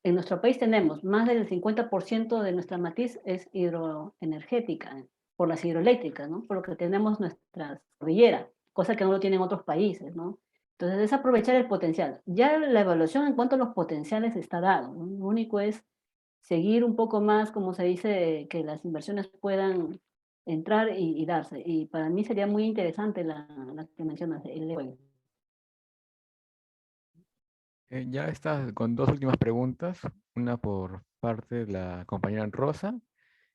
en nuestro país tenemos más del 50% de nuestra matriz es hidroenergética, por las hidroeléctricas, ¿no? Por lo que tenemos nuestras cordilleras, cosa que no lo tienen otros países, ¿no? Entonces es aprovechar el potencial. Ya la evaluación en cuanto a los potenciales está dado, ¿no? Lo único es seguir un poco más, como se dice, que las inversiones puedan entrar y darse. Y para mí sería muy interesante la que mencionas, el juego. Ya estás con dos últimas preguntas, una por parte de la compañera Rosa,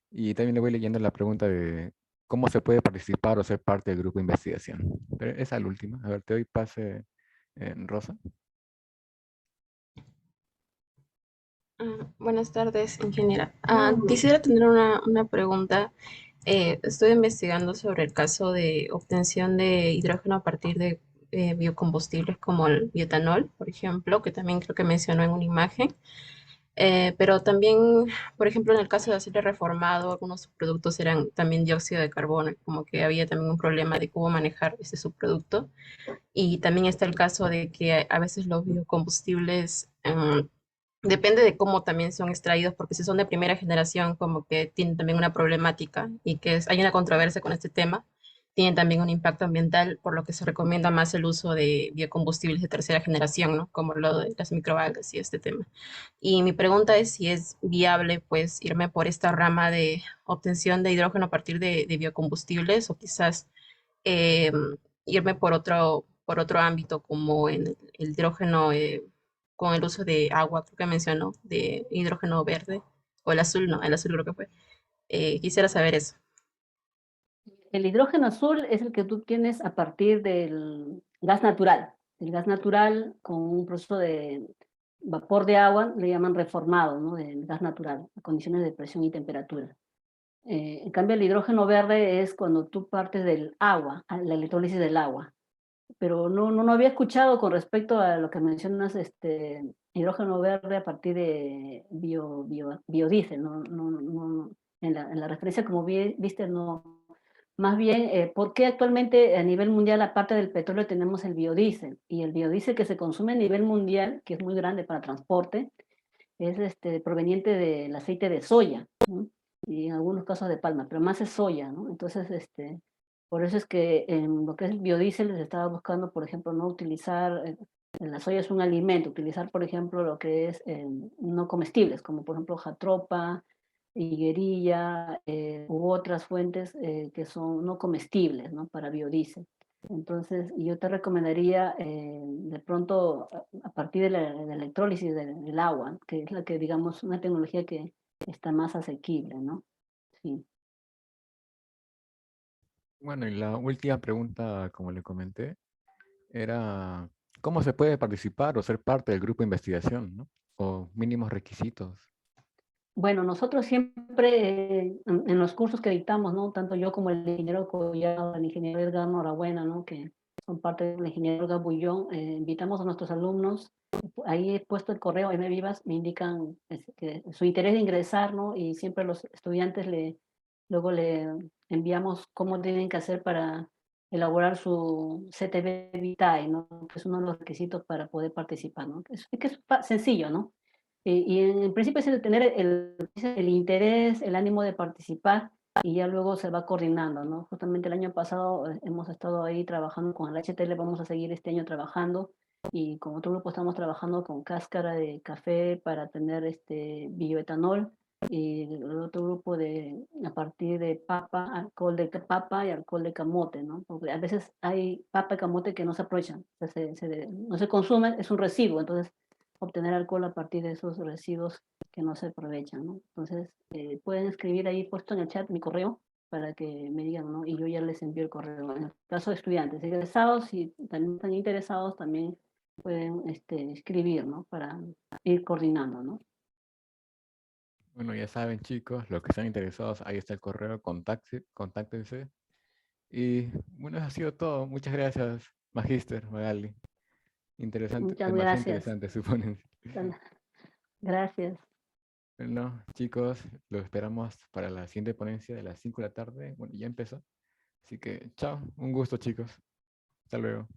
y también le voy leyendo la pregunta de cómo se puede participar o ser parte del grupo de investigación. Pero esa es la última. A ver, te doy pase, Rosa. Buenas tardes, ingeniera. Quisiera tener una pregunta. Estoy investigando sobre el caso de obtención de hidrógeno a partir de biocombustibles como el bioetanol, por ejemplo, que también creo que mencionó en una imagen. Pero también, por ejemplo, en el caso de aceite reformado, algunos subproductos eran también dióxido de carbono, como que había también un problema de cómo manejar ese subproducto. Y también está el caso de que a veces los biocombustibles, depende de cómo también son extraídos, porque si son de primera generación, como que tienen también una problemática y que hay una controversia con este tema, tienen también un impacto ambiental, por lo que se recomienda más el uso de biocombustibles de tercera generación, ¿no? Como lo de las microalgas y este tema. Y mi pregunta es si es viable, pues, irme por esta rama de obtención de hidrógeno a partir de biocombustibles o quizás eh, irme por otro ámbito como en el hidrógeno con el uso de agua, creo que mencionó, de hidrógeno verde, o el azul, no, el azul creo que fue. Quisiera saber eso. El hidrógeno azul es el que tú tienes a partir del gas natural. El gas natural con un proceso de vapor de agua, le llaman reformado, ¿no? Del gas natural, a condiciones de presión y temperatura. En cambio, el hidrógeno verde es cuando tú partes del agua, a la electrólisis del agua. Pero no había escuchado con respecto a lo que mencionas, hidrógeno verde a partir de biodiesel. En la referencia, como viste, no. Más bien, ¿por qué actualmente a nivel mundial, aparte del petróleo, tenemos el biodiesel? Y el biodiesel que se consume a nivel mundial, que es muy grande para transporte, es proveniente del aceite de soya, ¿no? Y en algunos casos de palma, pero más es soya, ¿no? Entonces, por eso es que en lo que es el biodiesel se estaba buscando, por ejemplo, no utilizar, la soya es un alimento, utilizar, por ejemplo, lo que es no comestibles, como por ejemplo jatropa, higuerilla, u otras fuentes que son no comestibles, ¿no? Para biodiesel. Entonces, yo te recomendaría de pronto, a partir de la electrólisis del agua, que es la que, digamos, una tecnología que está más asequible, ¿no? Sí. Bueno, y la última pregunta, como le comenté, era ¿cómo se puede participar o ser parte del grupo de investigación, ¿no? O mínimos requisitos. Bueno, nosotros siempre en los cursos que dictamos, ¿no? Tanto yo como el ingeniero Collado, el ingeniero Edgar Norabuena, ¿no? Que son parte del ingeniero Gabullón, invitamos a nuestros alumnos. Ahí he puesto el correo, M Vivas, me indican que su interés de ingresar, ¿no? Y siempre los estudiantes luego le enviamos cómo tienen que hacer para elaborar su CTV Vitae, ¿no? Que es uno de los requisitos para poder participar, ¿no? Es que es sencillo, ¿no? Y en principio es el tener el interés, el ánimo de participar, y ya luego se va coordinando, ¿no? Justamente el año pasado hemos estado ahí trabajando con el HTL, vamos a seguir este año trabajando, y con otro grupo estamos trabajando con cáscara de café para tener bioetanol, y el otro grupo a partir de papa, alcohol de papa y alcohol de camote, ¿no? Porque a veces hay papa y camote que no se aprovechan, o sea, no se consumen, es un residuo, entonces obtener alcohol a partir de esos residuos que no se aprovechan, ¿no? Entonces, pueden escribir ahí, puesto en el chat, mi correo, para que me digan, ¿no? Y yo ya les envío el correo. En el caso de estudiantes egresados, si también están interesados, también pueden escribir, ¿no? Para ir coordinando, ¿no? Bueno, ya saben, chicos, los que están interesados, ahí está el correo, contáctense. Y bueno, eso ha sido todo. Muchas gracias, Magíster Magali. Interesante, Muchas demasiado gracias. interesante su ponencia. Gracias. Bueno, chicos, los esperamos para la siguiente ponencia de las 5 de la tarde. Bueno, ya empezó. Así que, chao. Un gusto, chicos. Hasta luego.